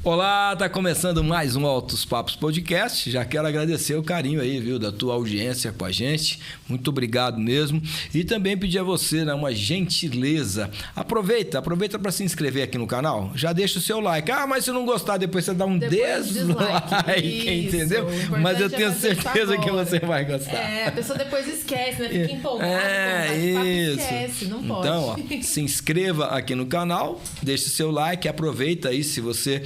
Olá, tá começando mais um Altos Papos Podcast. Já quero agradecer o carinho aí, viu, da tua audiência com a gente. Muito obrigado mesmo. E também pedir a você, né, uma gentileza. Aproveita para se inscrever aqui no canal. Já deixa o seu like. Ah, mas se não gostar, depois você dá um dislike, entendeu? Mas eu tenho certeza que você vai gostar. A pessoa depois esquece, né? Fica empolgada. Isso. Esquece, não pode. Então, ó, se inscreva aqui no canal, deixe o seu like, aproveita aí se você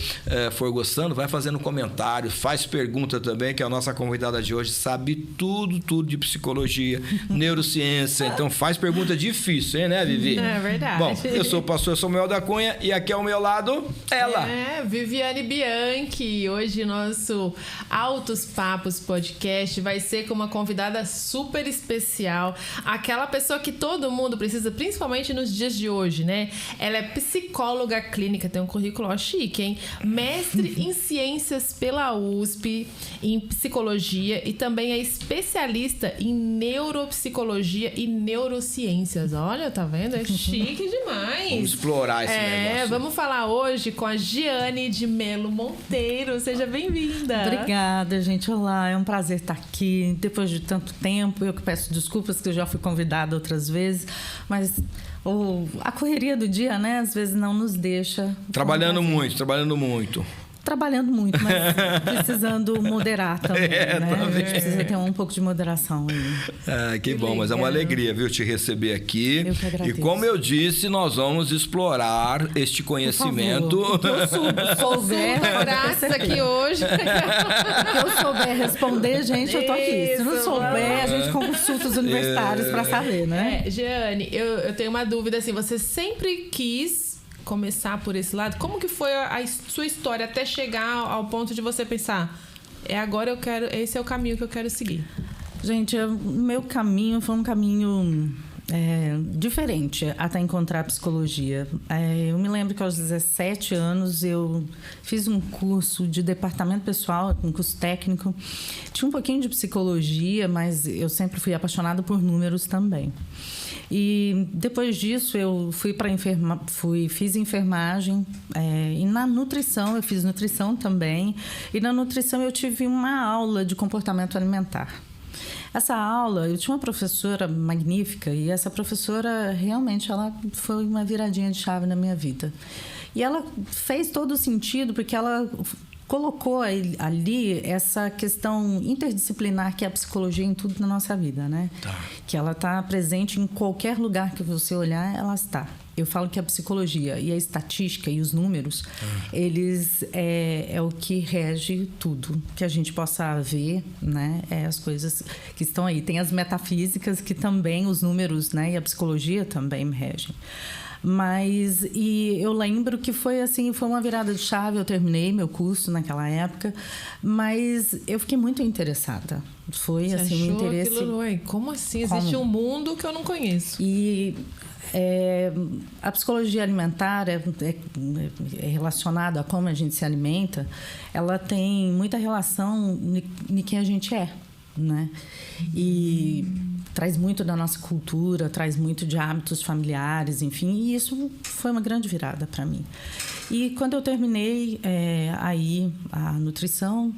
for gostando, vai fazendo comentários, faz pergunta também, que a nossa convidada de hoje sabe tudo de psicologia, neurociência, então faz pergunta difícil, hein, né, Vivi? É verdade. Bom, eu sou o pastor Samuel da Cunha e aqui ao meu lado, ela. Viviane Bianchi. Hoje nosso Altos Papos Podcast vai ser com uma convidada super especial, aquela pessoa que todo mundo precisa, principalmente nos dias de hoje, né? Ela é psicóloga clínica, tem um currículo chique, hein? Mestre em ciências pela USP, em psicologia, e também é especialista em neuropsicologia e neurociências. Olha, tá vendo? É chique demais. Vamos explorar esse negócio. Vamos falar hoje com a Giane de Melo Monteiro. Seja bem-vinda. Obrigada, gente. Olá, é um prazer estar aqui. Depois de tanto tempo, eu que peço desculpas que eu já fui convidada outras vezes, mas a correria do dia, né, às vezes não nos deixa. Trabalhando muito. Trabalhando muito, mas precisando moderar também, né? Também. A gente precisa ter um pouco de moderação aí. Que bom, mas é uma alegria, viu, te receber aqui. Eu que agradeço. E como eu disse, nós vamos explorar este conhecimento. O que eu souber, Graças aqui hoje. o que eu souber responder, gente, eu tô aqui. Se não souber, a gente consulta os universitários para saber, né? Giane, eu tenho uma dúvida, assim, você sempre quis começar por esse lado? Como que foi a sua história até chegar ao ponto de você pensar, agora esse é o caminho que eu quero seguir? Gente, o meu caminho foi um caminho diferente até encontrar a psicologia. Eu me lembro que aos 17 anos eu fiz um curso de departamento pessoal, um curso técnico. Tinha um pouquinho de psicologia, mas eu sempre fui apaixonada por números também. E depois disso eu fiz enfermagem, e na nutrição, eu fiz nutrição também. E na nutrição eu tive uma aula de comportamento alimentar. Essa aula, eu tinha uma professora magnífica, e essa professora realmente ela foi uma viradinha de chave na minha vida. E ela fez todo o sentido, porque ela colocou ali essa questão interdisciplinar que é a psicologia em tudo na nossa vida, né? Tá. Que ela está presente em qualquer lugar que você olhar, ela está. Eu falo que a psicologia e a estatística e os números, eles é o que rege tudo que a gente possa ver, né? As coisas que estão aí. Tem as metafísicas que também os números, né? E a psicologia também me regem. E eu lembro que foi uma virada de chave. Eu terminei meu curso naquela época, mas eu fiquei muito interessada. Foi Você um achou interesse. Como assim? Existe um mundo que eu não conheço. E a psicologia alimentar é relacionada a como a gente se alimenta. Ela tem muita relação em quem a gente é, né? E traz muito da nossa cultura, traz muito de hábitos familiares, enfim, e isso foi uma grande virada para mim. E quando eu terminei aí a nutrição,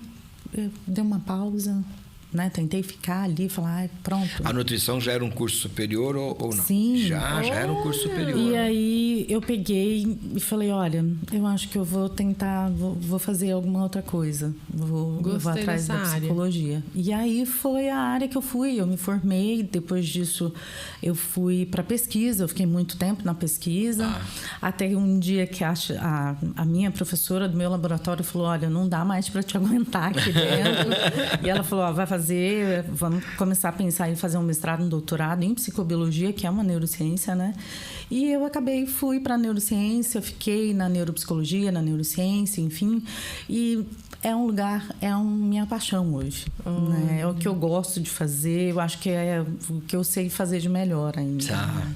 eu dei uma pausa, né? Tentei ficar ali e falar, pronto. A nutrição já era um curso superior ou não? Sim. Já era um curso superior. E aí eu peguei e falei, olha, eu acho que eu vou tentar, vou fazer alguma outra coisa. Vou atrás da psicologia. Área. E aí foi a área que eu me formei. Depois disso eu fui para pesquisa, eu fiquei muito tempo na pesquisa. Até um dia que a minha professora do meu laboratório falou, olha, não dá mais para te aguentar aqui dentro. E ela falou, vamos começar a pensar em fazer um mestrado, um doutorado em psicobiologia, que é uma neurociência, né? E eu fui para a neurociência, fiquei na neuropsicologia, na neurociência, enfim. E é um lugar, minha paixão hoje. Né? É o que eu gosto de fazer, eu acho que é o que eu sei fazer de melhor ainda. Tá. Né?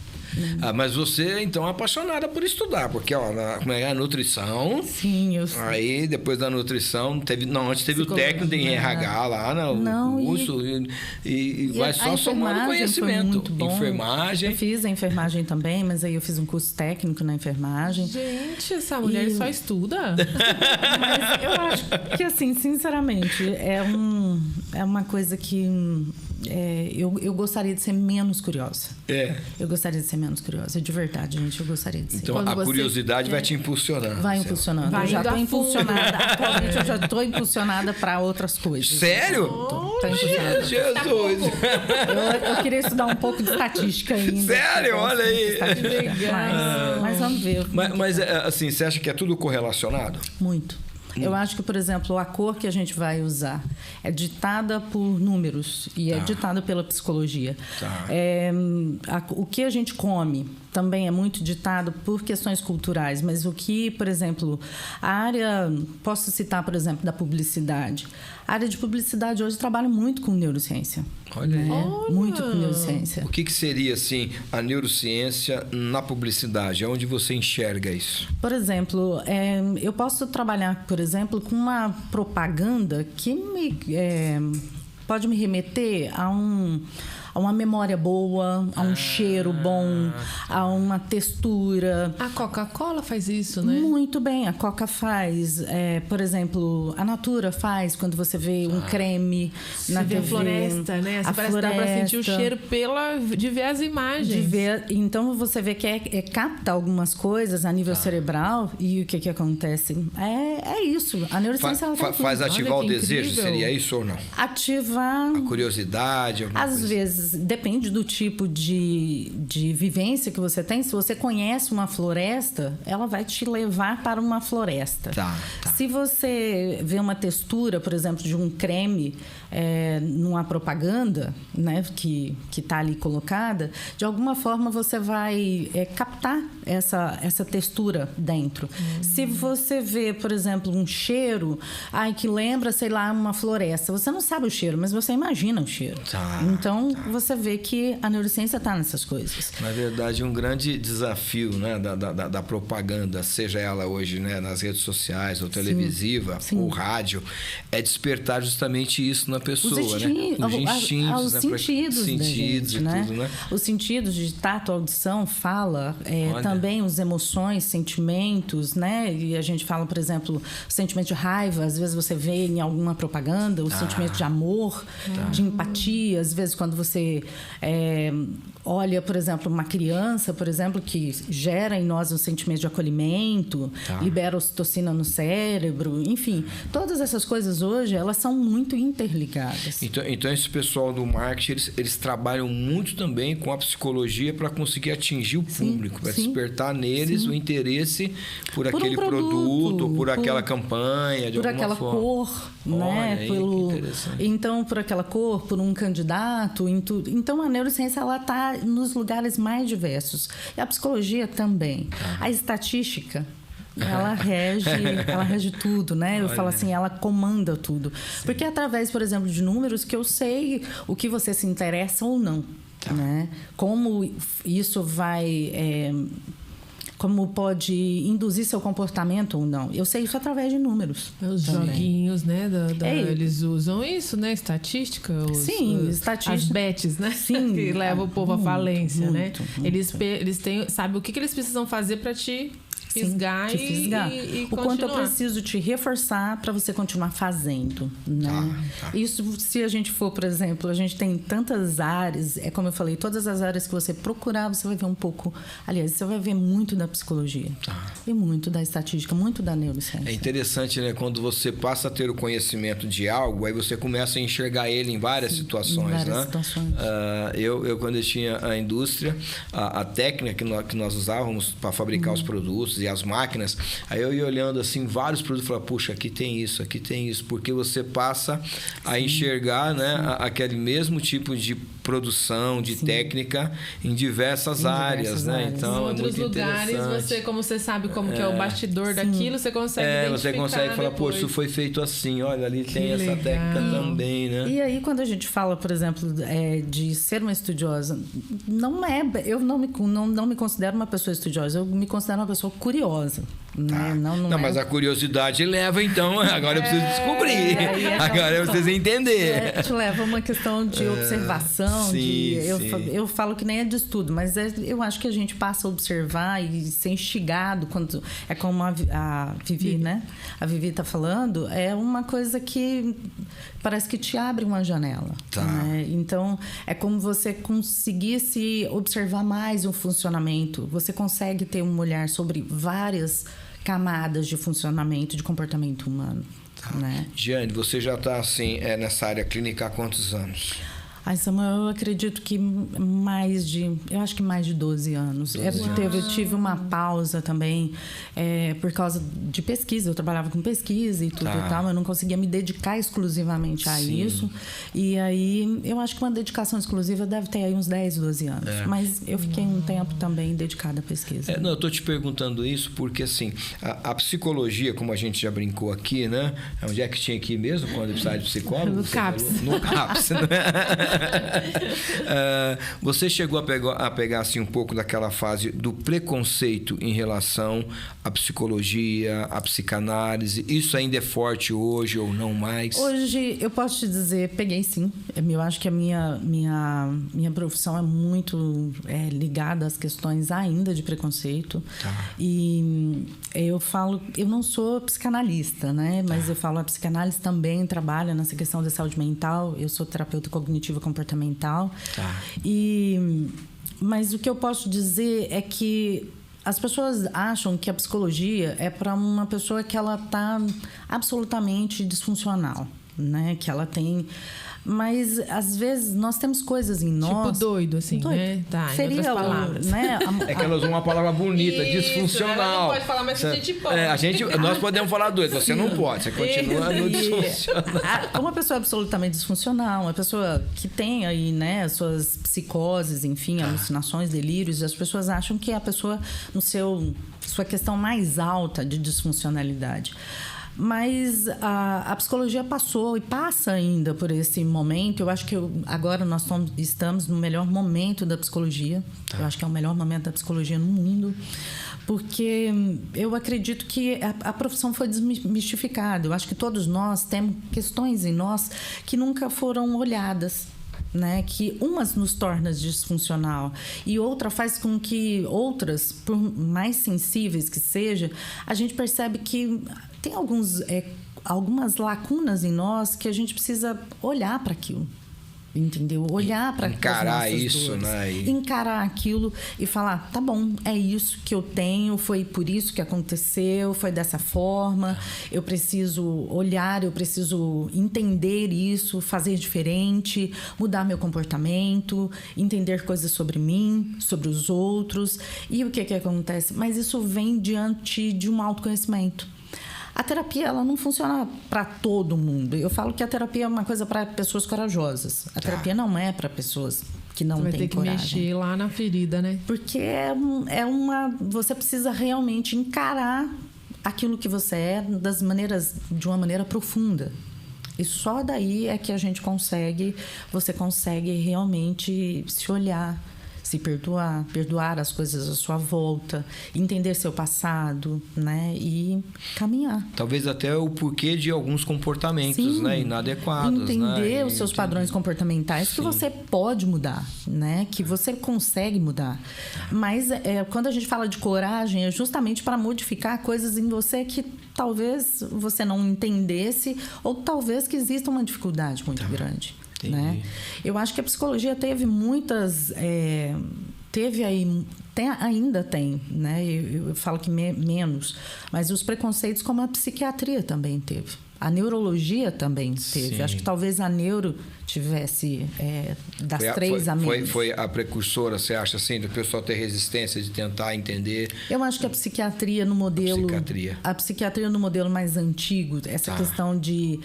Mas você, então, é apaixonada por estudar, porque, ó, como é a nutrição... Sim, eu sei. Aí, depois da nutrição, antes teve o técnico em RH lá, né? O curso, e vai só somando conhecimento. Muito bom. Enfermagem. Eu fiz a enfermagem também, mas aí eu fiz um curso técnico na enfermagem. Gente, essa mulher só estuda. Mas eu acho que, assim, sinceramente, é uma coisa que eu gostaria de ser menos curiosa. Eu gostaria de ser menos curiosa, de verdade, gente, eu gostaria de ser. Então, a curiosidade vai te impulsionando. Vai impulsionando. Eu já estou impulsionada. Atualmente, eu já estou impulsionada para outras coisas. Sério? Tô impulsionada. Jesus! Eu queria estudar um pouco de estatística ainda. Sério? Olha aí! Legal. Mas vamos ver. Mas, assim, você acha que é tudo correlacionado? Muito. Eu acho que, por exemplo, a cor que a gente vai usar é ditada por números e é ditada pela psicologia. O que a gente come também é muito ditado por questões culturais, mas o que, por exemplo, a área... Posso citar, por exemplo, da publicidade. A área de publicidade hoje trabalha muito com neurociência. Olha aí. Muito com neurociência. O que seria, assim, a neurociência na publicidade? Onde você enxerga isso? Por exemplo, eu posso trabalhar, por exemplo, com uma propaganda que pode me remeter a uma memória boa, a um cheiro bom, a uma textura. A Coca-Cola faz isso, né? Muito bem, a Coca faz. Por exemplo, a Natura faz quando você vê um creme na TV. A floresta, né? Você parece que dá pra sentir o cheiro de ver as imagens. Então, você vê que capta algumas coisas a nível cerebral e o que acontece? É isso. A neurociência faz ativar o desejo, seria isso ou não? Ativar... A curiosidade, alguma coisa. Às vezes, depende do tipo de vivência que você tem. Se você conhece uma floresta, ela vai te levar para uma floresta. Se você vê uma textura, por exemplo, de um creme numa propaganda, né, que está ali colocada, de alguma forma você vai captar essa textura dentro. Se você vê, por exemplo, um cheiro que lembra, sei lá, uma floresta, você não sabe o cheiro, mas você imagina o cheiro. Então, você vê que a neurociência está nessas coisas. Na verdade, um grande desafio, né, da propaganda, seja ela hoje, né, nas redes sociais, ou televisiva, ou rádio, é despertar justamente isso na pessoa, né? Os instintos, os sentidos e né? tudo, né? Os sentidos de tato, audição, fala, também as emoções, sentimentos, né? E a gente fala, por exemplo, o sentimento de raiva, às vezes você vê em alguma propaganda, o sentimento de amor, de empatia, às vezes quando você olha, por exemplo, uma criança, por exemplo, que gera em nós um sentimento de acolhimento, libera ocitocina no cérebro, enfim, todas essas coisas hoje, elas são muito interligadas. Então esse pessoal do marketing, eles trabalham muito também com a psicologia para conseguir atingir o público, para despertar neles o interesse por aquele produto, por aquela campanha, de alguma forma. Por aquela cor, né? Então, por aquela cor, por um candidato, então a neurociência, ela está nos lugares mais diversos. E a psicologia também. A estatística, ela rege tudo, né? Eu falo assim, ela comanda tudo. Porque é através, por exemplo, de números que eu sei o que você se interessa ou não, né? Como isso vai... como pode induzir seu comportamento ou não. Eu sei isso através de números. Os joguinhos, né? Eles usam isso, né? Estatística. Estatística. As bets, né? Sim. Que levam o povo à falência, né? Muito. Eles têm... Sabe o que eles precisam fazer para te fisgar, e o quanto eu preciso te reforçar para você continuar fazendo, né? Isso, se a gente for, por exemplo, a gente tem tantas áreas, como eu falei, todas as áreas que você procurar, você vai ver um pouco, aliás, você vai ver muito da psicologia e muito da estatística, muito da neurociência. É interessante, né? Quando você passa a ter o conhecimento de algo, aí você começa a enxergar ele em várias situações, em várias situações. Eu, quando eu tinha a indústria, a técnica que nós usávamos para fabricar os produtos e as máquinas, aí eu ia olhando assim vários produtos e falava, puxa, aqui tem isso, porque você passa a enxergar, né, aquele mesmo tipo de produção, de técnica em diversas áreas, né? Então, em outros lugares, você, como você sabe como que é o bastidor daquilo, você consegue identificar você consegue falar, depois. pô, isso foi feito assim, olha, ali tem essa técnica também, né? E aí, quando a gente fala, por exemplo, de ser uma estudiosa, eu não me considero uma pessoa estudiosa, eu me considero uma pessoa curiosa. Né? Não, mas a curiosidade leva, então, agora eu preciso descobrir. Agora eu preciso entender. Te leva a uma questão de observação. Sim. Eu falo que nem é de estudo, mas eu acho que a gente passa a observar e ser instigado quando. É como a Vivi, né? A Vivi está falando, é uma coisa que parece que te abre uma janela. Tá. Né? Então, é como você conseguisse observar mais o funcionamento. Você consegue ter um olhar sobre várias camadas de funcionamento, de comportamento humano. Tá. Né? Giane, você já está assim, nessa área clínica há quantos anos? Ai, Samuel, eu acredito que mais de 12 anos. Eu tive uma pausa também por causa de pesquisa. Eu trabalhava com pesquisa e tudo e tal, eu não conseguia me dedicar exclusivamente a isso. E aí, eu acho que uma dedicação exclusiva deve ter aí uns 10, 12 anos. Mas eu fiquei um tempo também dedicada à pesquisa. Não, eu tô te perguntando isso porque, assim, a psicologia, como a gente já brincou aqui, né? Onde é que tinha aqui mesmo, quando eu precisava de psicólogo? No CAPS. No CAPS, né? Você chegou a pegar assim, um pouco daquela fase do preconceito em relação à psicologia, à psicanálise. Isso ainda é forte hoje ou não mais? Hoje, eu posso te dizer, peguei sim. Eu acho que a minha profissão é muito ligada às questões ainda de preconceito. E eu falo, eu não sou psicanalista, né? Mas eu falo, a psicanálise também trabalha nessa questão da saúde mental. Eu sou terapeuta cognitiva comportamental. Mas o que eu posso dizer é que as pessoas acham que a psicologia é para uma pessoa que ela está absolutamente disfuncional, né? Que ela tem... Mas, às vezes, nós temos coisas em nós... Tipo doido, assim, né? Tá, seria, em outras palavras. Né? É que ela usou uma palavra bonita, disfuncional. Ela não pode falar, mas a gente pode. Nós podemos falar doido, você não pode, você continua no disfuncional. Uma pessoa absolutamente disfuncional, uma pessoa que tem aí, né, suas psicoses, enfim, alucinações, delírios, as pessoas acham que é a pessoa no sua questão mais alta de disfuncionalidade. Mas a psicologia passou e passa ainda por esse momento. Eu acho que agora nós estamos no melhor momento da psicologia. Eu acho que é o melhor momento da psicologia no mundo. Porque eu acredito que a profissão foi desmistificada. Eu acho que todos nós temos questões em nós que nunca foram olhadas. Né, que umas nos torna disfuncional e outra faz com que outras, por mais sensíveis que seja, a gente percebe que tem algumas lacunas em nós que a gente precisa olhar para aquilo. Entendeu? Olhar para encarar isso, dores, né? Encarar aquilo e falar, tá bom, é isso que eu tenho, foi por isso que aconteceu, foi dessa forma, eu preciso olhar, eu preciso entender isso, fazer diferente, mudar meu comportamento, entender coisas sobre mim, sobre os outros. E o que acontece? Mas isso vem diante de um autoconhecimento. A terapia, ela não funciona para todo mundo. Eu falo que a terapia é uma coisa para pessoas corajosas. A terapia não é para pessoas que não têm coragem. Você vai ter que mexer lá na ferida, né? Porque você precisa realmente encarar aquilo que você é de uma maneira profunda. E só daí é que você consegue realmente se olhar, se perdoar as coisas à sua volta, entender seu passado, né? E caminhar. Talvez até o porquê de alguns comportamentos, né? Inadequados. Entender os seus padrões comportamentais que você pode mudar, né? Que você consegue mudar. Mas quando a gente fala de coragem, é justamente para modificar coisas em você que talvez você não entendesse ou talvez que exista uma dificuldade muito grande. Né? Eu acho que a psicologia teve muitas... ainda tem, né? Eu falo que menos, mas os preconceitos como a psiquiatria também teve. A neurologia também teve. Sim. Acho que talvez a neuro tivesse das três a menos. Foi a precursora, você acha assim, do pessoal ter resistência de tentar entender? Eu acho que a psiquiatria no modelo... A psiquiatria no modelo mais antigo, essa questão de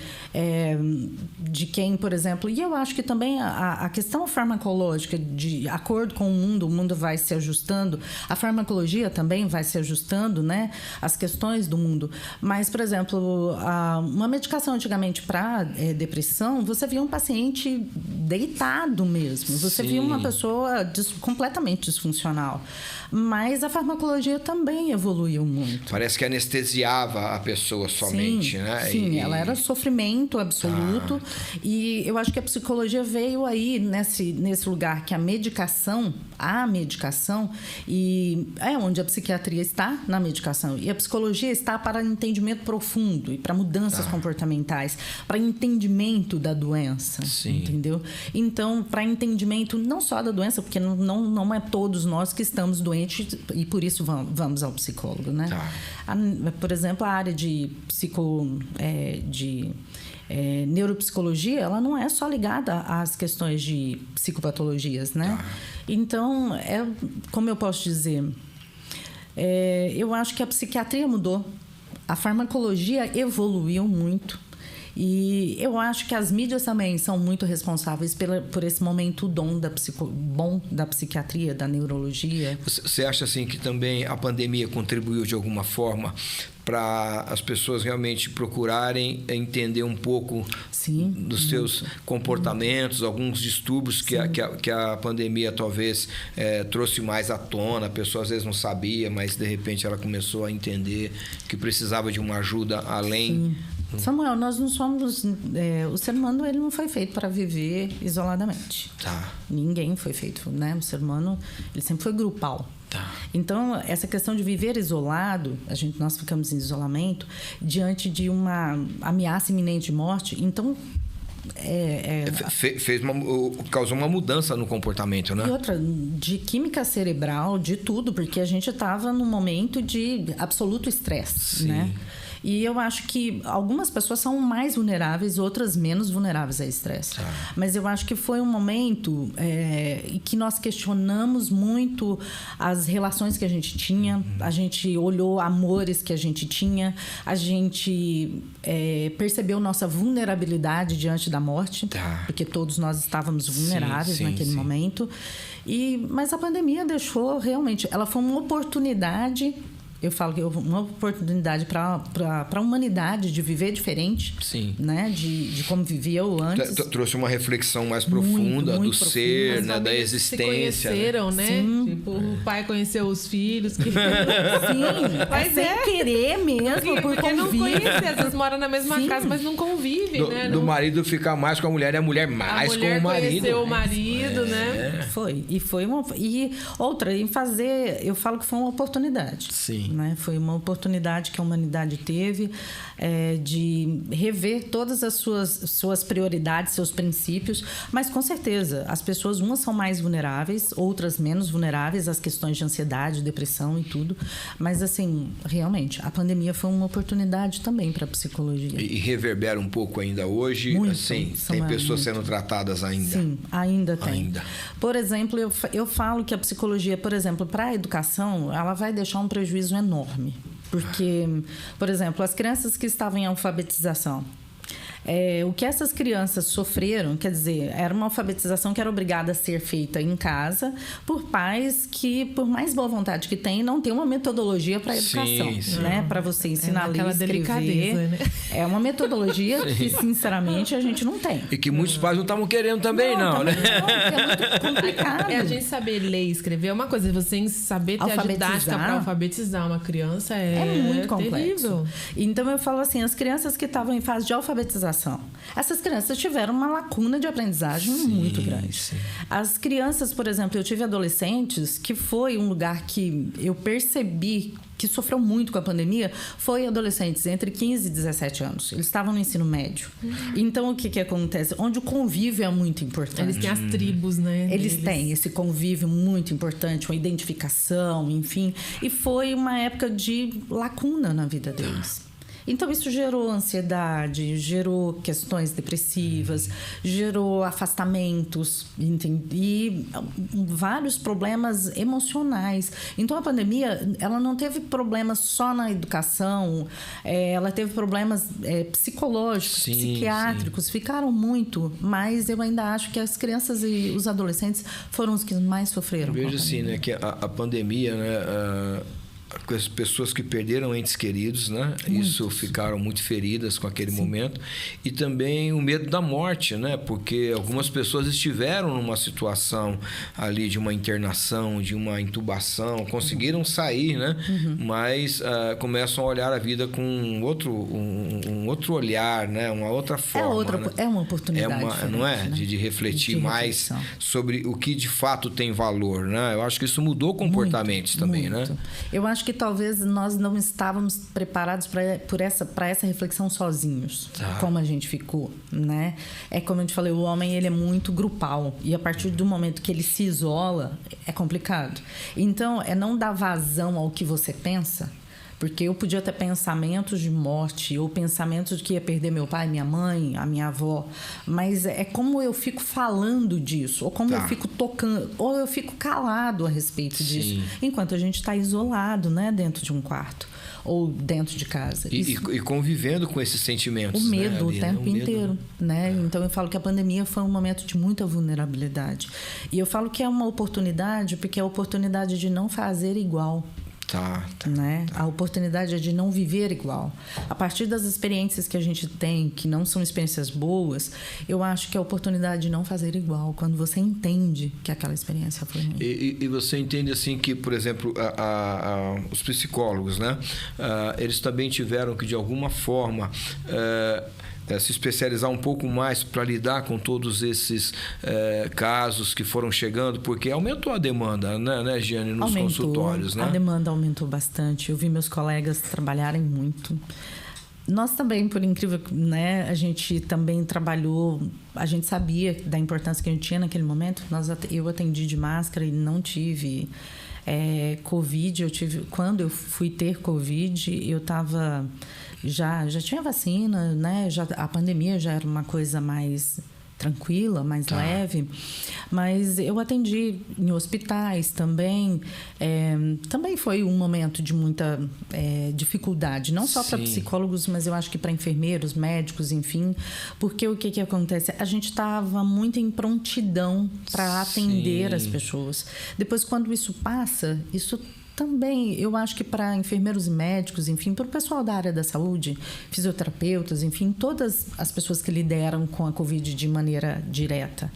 quem, por exemplo... E eu acho que também a questão farmacológica, de acordo com o mundo vai se ajustando. A farmacologia também vai se ajustando, né? As questões do mundo. Mas, por exemplo, uma medicação antigamente para depressão, você via um paciente deitado mesmo. Você via uma pessoa completamente disfuncional. Mas a farmacologia também evoluiu muito. Parece que anestesiava a pessoa somente, né? Sim, ela era sofrimento absoluto. E eu acho que a psicologia veio aí nesse lugar que a medicação, e é onde a psiquiatria está, na medicação. E a psicologia está para entendimento profundo e para mudanças comportamentais, para entendimento da doença. Sim. Entendeu? Então, para entendimento não só da doença, porque não é todos nós que estamos doentes e por isso vamos ao psicólogo, né? Por exemplo, a área de neuropsicologia, ela não é só ligada às questões de psicopatologias, né? Então, como eu posso dizer, eu acho que a psiquiatria mudou, a farmacologia evoluiu muito. E eu acho que as mídias também são muito responsáveis por esse momento bom da psiquiatria, da neurologia. Você acha assim que também a pandemia contribuiu de alguma forma para as pessoas realmente procurarem entender um pouco dos seus comportamentos, alguns distúrbios que a pandemia talvez trouxe mais à tona, a pessoa às vezes não sabia, mas de repente ela começou a entender que precisava de uma ajuda além... Samuel, nós não somos... o ser humano ele não foi feito para viver isoladamente. Ninguém foi feito, né? O ser humano ele sempre foi grupal. Então, essa questão de viver isolado, nós ficamos em isolamento diante de uma ameaça iminente de morte. Então, causou uma mudança no comportamento, né? E outra, de química cerebral, de tudo, porque a gente estava num momento de absoluto estresse, né? E eu acho que algumas pessoas são mais vulneráveis, outras menos vulneráveis a estresse. Mas eu acho que foi um momento em que nós questionamos muito as relações que a gente tinha, a gente olhou amores que a gente tinha, a gente percebeu nossa vulnerabilidade diante da morte, porque todos nós estávamos vulneráveis naquele momento. Mas a pandemia deixou realmente... Ela foi uma oportunidade... Eu falo que uma oportunidade para a humanidade de viver diferente, né? De como vivia antes. Trouxe uma reflexão mais profunda do ser, né? Da existência. Se conheceram, né? Tipo, o pai conheceu os filhos. Sim, mas sem querer mesmo, porque não conhece, às vezes mora na mesma casa, mas não convive, né? Do marido ficar mais com a mulher e a mulher mais com o marido. Conheceu o marido, né? Foi. E outra, em fazer... Eu falo que foi uma oportunidade. Sim. Né? Foi uma oportunidade que a humanidade teve de rever todas as suas prioridades, seus princípios, mas com certeza as pessoas, umas são mais vulneráveis, outras menos vulneráveis às questões de ansiedade, depressão e tudo, mas assim, realmente, a pandemia foi uma oportunidade também para a psicologia. E reverbera um pouco ainda hoje? Muito, assim, tem pessoas sendo tratadas ainda? Sim, ainda tem. Por exemplo, eu falo que a psicologia, por exemplo, para a educação, ela vai deixar um prejuízo enorme. Porque, por exemplo, as crianças que estavam em alfabetização, o que essas crianças sofreram, quer dizer, era uma alfabetização que era obrigada a ser feita em casa por pais que, por mais boa vontade que tem, não tem uma metodologia para a educação, né? Para você ensinar a ler e escrever. Né? É uma metodologia que, sinceramente, a gente não tem. E que muitos pais não estavam querendo também, não, né? É muito complicado. A gente saber ler e escrever é uma coisa, você saber ter a didática para alfabetizar uma criança é muito complexo. Terrível. Então, eu falo assim, as crianças que estavam em fase de alfabetização, essas crianças tiveram uma lacuna de aprendizagem muito grande. As crianças, por exemplo, eu tive adolescentes que foi um lugar que eu percebi que sofreu muito com a pandemia, foi adolescentes entre 15 e 17 anos. Eles estavam no ensino médio. Então, o que acontece? Onde o convívio é muito importante. Eles têm as tribos, né? Eles têm esse convívio muito importante, uma identificação, enfim. E foi uma época de lacuna na vida deles. Então, isso gerou ansiedade, gerou questões depressivas, gerou afastamentos, e vários problemas emocionais. Então, a pandemia, ela não teve problemas só na educação, ela teve problemas psicológicos, psiquiátricos, ficaram muito, mas eu ainda acho que as crianças e os adolescentes foram os que mais sofreram. Eu vejo assim, né, que a pandemia, né, com as pessoas que perderam entes queridos, né? Isso, ficaram muito feridas com aquele momento. E também o medo da morte, né? Porque algumas pessoas estiveram numa situação ali de uma internação, de uma intubação, conseguiram sair, né? Mas começam a olhar a vida com um outro olhar, né? Uma outra forma. Né? É uma oportunidade. Não é? Né? De refletir mais sobre o que de fato tem valor, né? Eu acho que isso mudou comportamentos também, né? Eu acho que talvez nós não estávamos preparados para essa reflexão sozinhos, como a gente ficou, né? É como eu te falei, o homem ele é muito grupal e a partir do momento que ele se isola, é complicado. Então, não dar vazão ao que você pensa, porque eu podia ter pensamentos de morte ou pensamentos de que ia perder meu pai, minha mãe, a minha avó, mas é como eu fico falando disso, ou como eu fico tocando, ou eu fico calado a respeito disso, enquanto a gente está isolado, né, dentro de um quarto ou dentro de casa. E convivendo com esses sentimentos. O medo, né, ali, o tempo inteiro, né? Então eu falo que a pandemia foi um momento de muita vulnerabilidade. E eu falo que é uma oportunidade, porque é a oportunidade de não fazer igual. Né? A oportunidade é de não viver igual. A partir das experiências que a gente tem, que não são experiências boas, eu acho que é a oportunidade de não fazer igual, quando você entende que aquela experiência foi ruim. E você entende assim que, por exemplo, os psicólogos, né? Eles também tiveram que, de alguma forma, se especializar um pouco mais para lidar com todos esses casos que foram chegando, porque aumentou a demanda, né, Giane, nos consultórios, né? A demanda aumentou bastante. Eu vi meus colegas trabalharem muito. Nós também, por incrível, né, a gente também trabalhou, a gente sabia da importância que a gente tinha naquele momento. Eu atendi de máscara e não tive Covid. Quando eu fui ter Covid, eu estava... Já tinha vacina, né? A pandemia já era uma coisa mais tranquila, mais leve, mas eu atendi em hospitais também. Também foi um momento de muita dificuldade, não só para psicólogos, mas eu acho que para enfermeiros, médicos, enfim, porque o que acontece? A gente estava muito em prontidão para atender as pessoas. Depois, quando isso passa, isso também, eu acho que para enfermeiros e médicos, enfim, para o pessoal da área da saúde, fisioterapeutas, enfim, todas as pessoas que lideram com a Covid de maneira direta,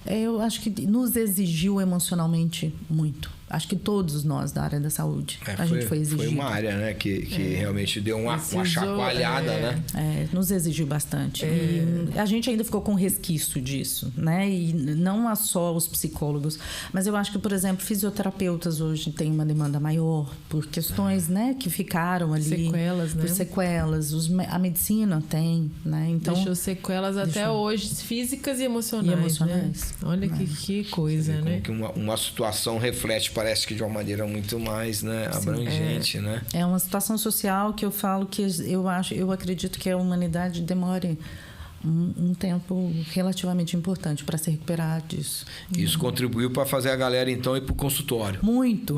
eu acho que nos exigiu emocionalmente muito. Acho que todos nós da área da saúde, a gente foi exigido. Foi uma área, né, que realmente deu uma chacoalhada, né? Nos exigiu bastante. E a gente ainda ficou com resquício disso, né? E não só os psicólogos, mas eu acho que, por exemplo, fisioterapeutas hoje têm uma demanda maior por questões, né, que ficaram ali. Sequelas, né? Por sequelas. A medicina tem, né? Então, deixou sequelas até hoje, físicas e emocionais. Né? Olha que coisa, né? Que uma situação reflete, parece que de uma maneira muito mais, né, abrangente, né? É uma situação social que eu falo que eu acredito que a humanidade demore um tempo relativamente importante para se recuperar disso. Isso contribuiu para fazer a galera, então, ir para o consultório. Muito.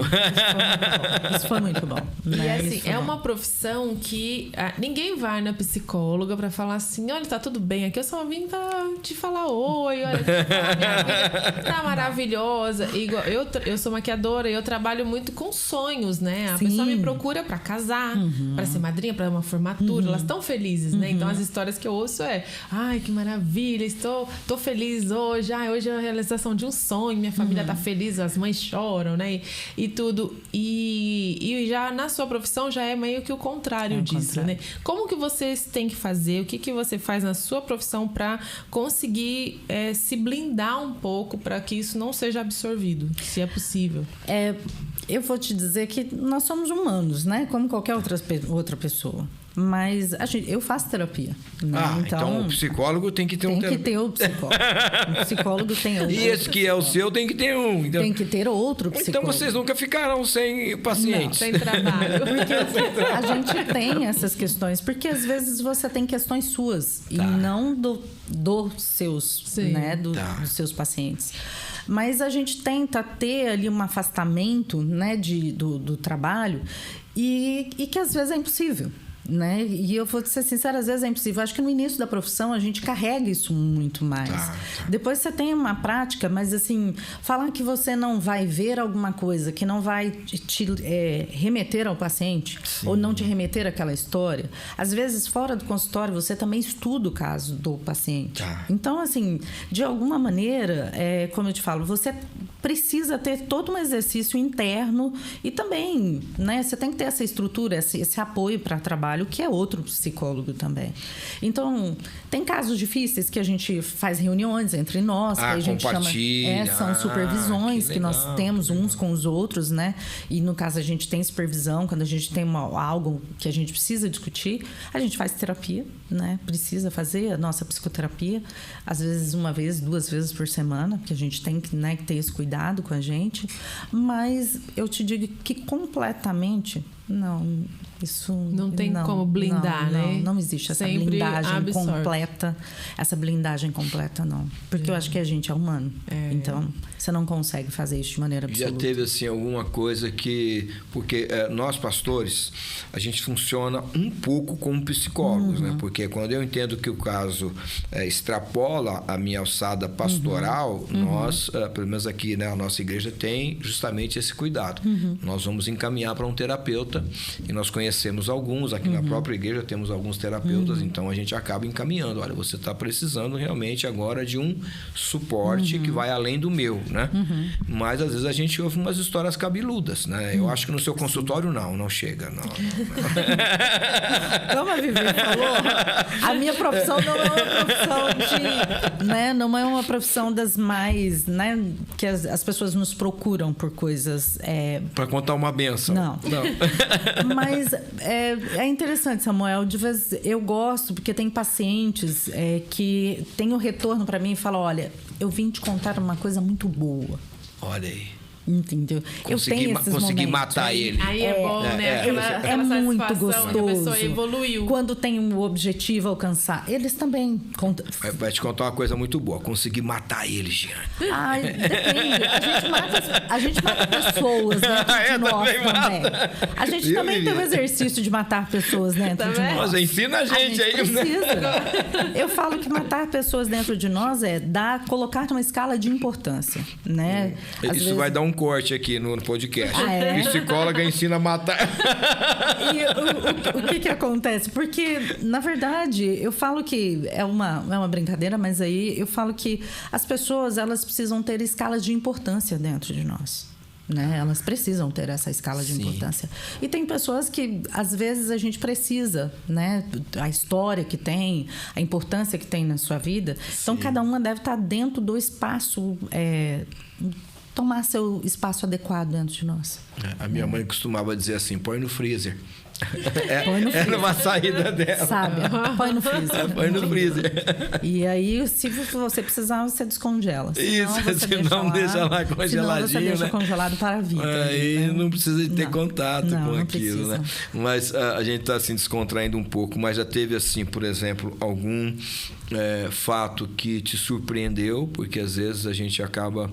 Isso foi muito bom. Né? E assim, uma profissão que ninguém vai na psicóloga para falar assim, olha, tá tudo bem aqui, eu só vim pra te falar oi, olha, minha vida tá maravilhosa. Igual, eu sou maquiadora e eu trabalho muito com sonhos, né? A pessoa me procura para casar, para ser madrinha, para uma formatura, elas estão felizes, né? Então, as histórias que eu ouço ai, que maravilha, tô feliz hoje. Hoje é a realização de um sonho, minha família tá feliz, as mães choram, né? E tudo. E já na sua profissão já é meio que o contrário disso, né? Como que vocês têm que fazer? O que você faz na sua profissão para conseguir se blindar um pouco para que isso não seja absorvido, se é possível? Eu vou te dizer que nós somos humanos, né? Como qualquer outra pessoa. Mas eu faço terapia. Né? Então o psicólogo tem que ter um terapeuta. Tem que ter o psicólogo. O psicólogo tem outro. E esse que é o seu tem que ter um. Então... Tem que ter outro psicólogo. Então vocês nunca ficarão sem pacientes. Não, sem trabalho. Porque a gente tem essas questões. Porque às vezes você tem questões suas e não dos seus, né, dos seus pacientes. Mas a gente tenta ter ali um afastamento, né, do trabalho e que às vezes é impossível. Né? E eu vou ser sincera, às vezes é impossível. Acho que no início da profissão a gente carrega isso muito mais. Depois você tem uma prática, mas assim, falar que você não vai ver alguma coisa, que não vai te remeter ao paciente, ou não te remeter àquela história. Às vezes, fora do consultório, você também estuda o caso do paciente. Então, assim, de alguma maneira, como eu te falo, você precisa ter todo um exercício interno e também, né, você tem que ter essa estrutura, esse apoio para trabalho, que é outro psicólogo também. Então, tem casos difíceis que a gente faz reuniões entre nós, que a gente chama... são supervisões que nós temos uns com os outros, né? E no caso a gente tem supervisão, quando a gente tem algo que a gente precisa discutir, a gente faz terapia, né? Precisa fazer a nossa psicoterapia, às vezes 1 vez, 2 vezes por semana, porque a gente tem que, né, ter esse cuidado com a gente. Mas eu te digo que completamente, não... Isso não tem como blindar, né? Não existe essa blindagem completa. Essa blindagem completa, não. Porque eu acho que a gente é humano. Então, você não consegue fazer isso de maneira absoluta. Já teve, assim, alguma coisa que... Porque nós, pastores, a gente funciona um pouco como psicólogos, né? Porque quando eu entendo que o caso extrapola a minha alçada pastoral, nós, pelo menos aqui, né, a nossa igreja tem justamente esse cuidado. Nós vamos encaminhar para um terapeuta e nós conhecemos alguns, aqui na própria igreja temos alguns terapeutas, então a gente acaba encaminhando. Olha, você está precisando realmente agora de um suporte que vai além do meu, né? Mas às vezes a gente ouve umas histórias cabeludas, né? Eu acho que no seu consultório não chega, não. Como a Vivi falou, a minha profissão não é uma profissão de, né? Não é uma profissão das mais, né? Que as pessoas nos procuram por coisas... Para contar uma benção. Não. Mas é interessante, Samuel. De vez eu gosto, porque tem pacientes que têm o retorno para mim e falam: olha, eu vim te contar uma coisa muito boa. Olha aí. Entendeu? Consegui matar ele. Aí é bom, né? É muito gostoso. Que a pessoa evoluiu. Quando tem um objetivo a alcançar. Eles também... Vai te contar uma coisa muito boa. Consegui matar ele, Jean. Depende. A gente mata pessoas dentro de nós também. A gente também tem o exercício de matar pessoas dentro de nós. Nossa, ensina a gente aí. Precisa. Eu falo que matar pessoas dentro de nós colocar numa escala de importância, né? Isso vai dar um corte aqui no podcast. Psicóloga ensina a matar. E o que acontece? Porque, na verdade, eu falo que é uma brincadeira, mas aí eu falo que as pessoas, elas precisam ter escalas de importância dentro de nós. Né? Elas precisam ter essa escala de importância. E tem pessoas que, às vezes, a gente precisa, né? A história que tem, a importância que tem na sua vida. Então, cada uma deve estar dentro do espaço... tomar seu espaço adequado dentro de nós. A minha mãe costumava dizer assim: põe no freezer. Põe no freezer. Era uma saída dela. Sabe? Põe no freezer. Põe no freezer. E aí, se você precisar, você descongela. Senão deixa lá congeladinho. Senão você deixa congelado para a vida. Aí não precisa de ter contato com aquilo, né? Mas a gente está assim, descontraindo um pouco. Mas já teve, assim, por exemplo, algum fato que te surpreendeu? Porque às vezes a gente acaba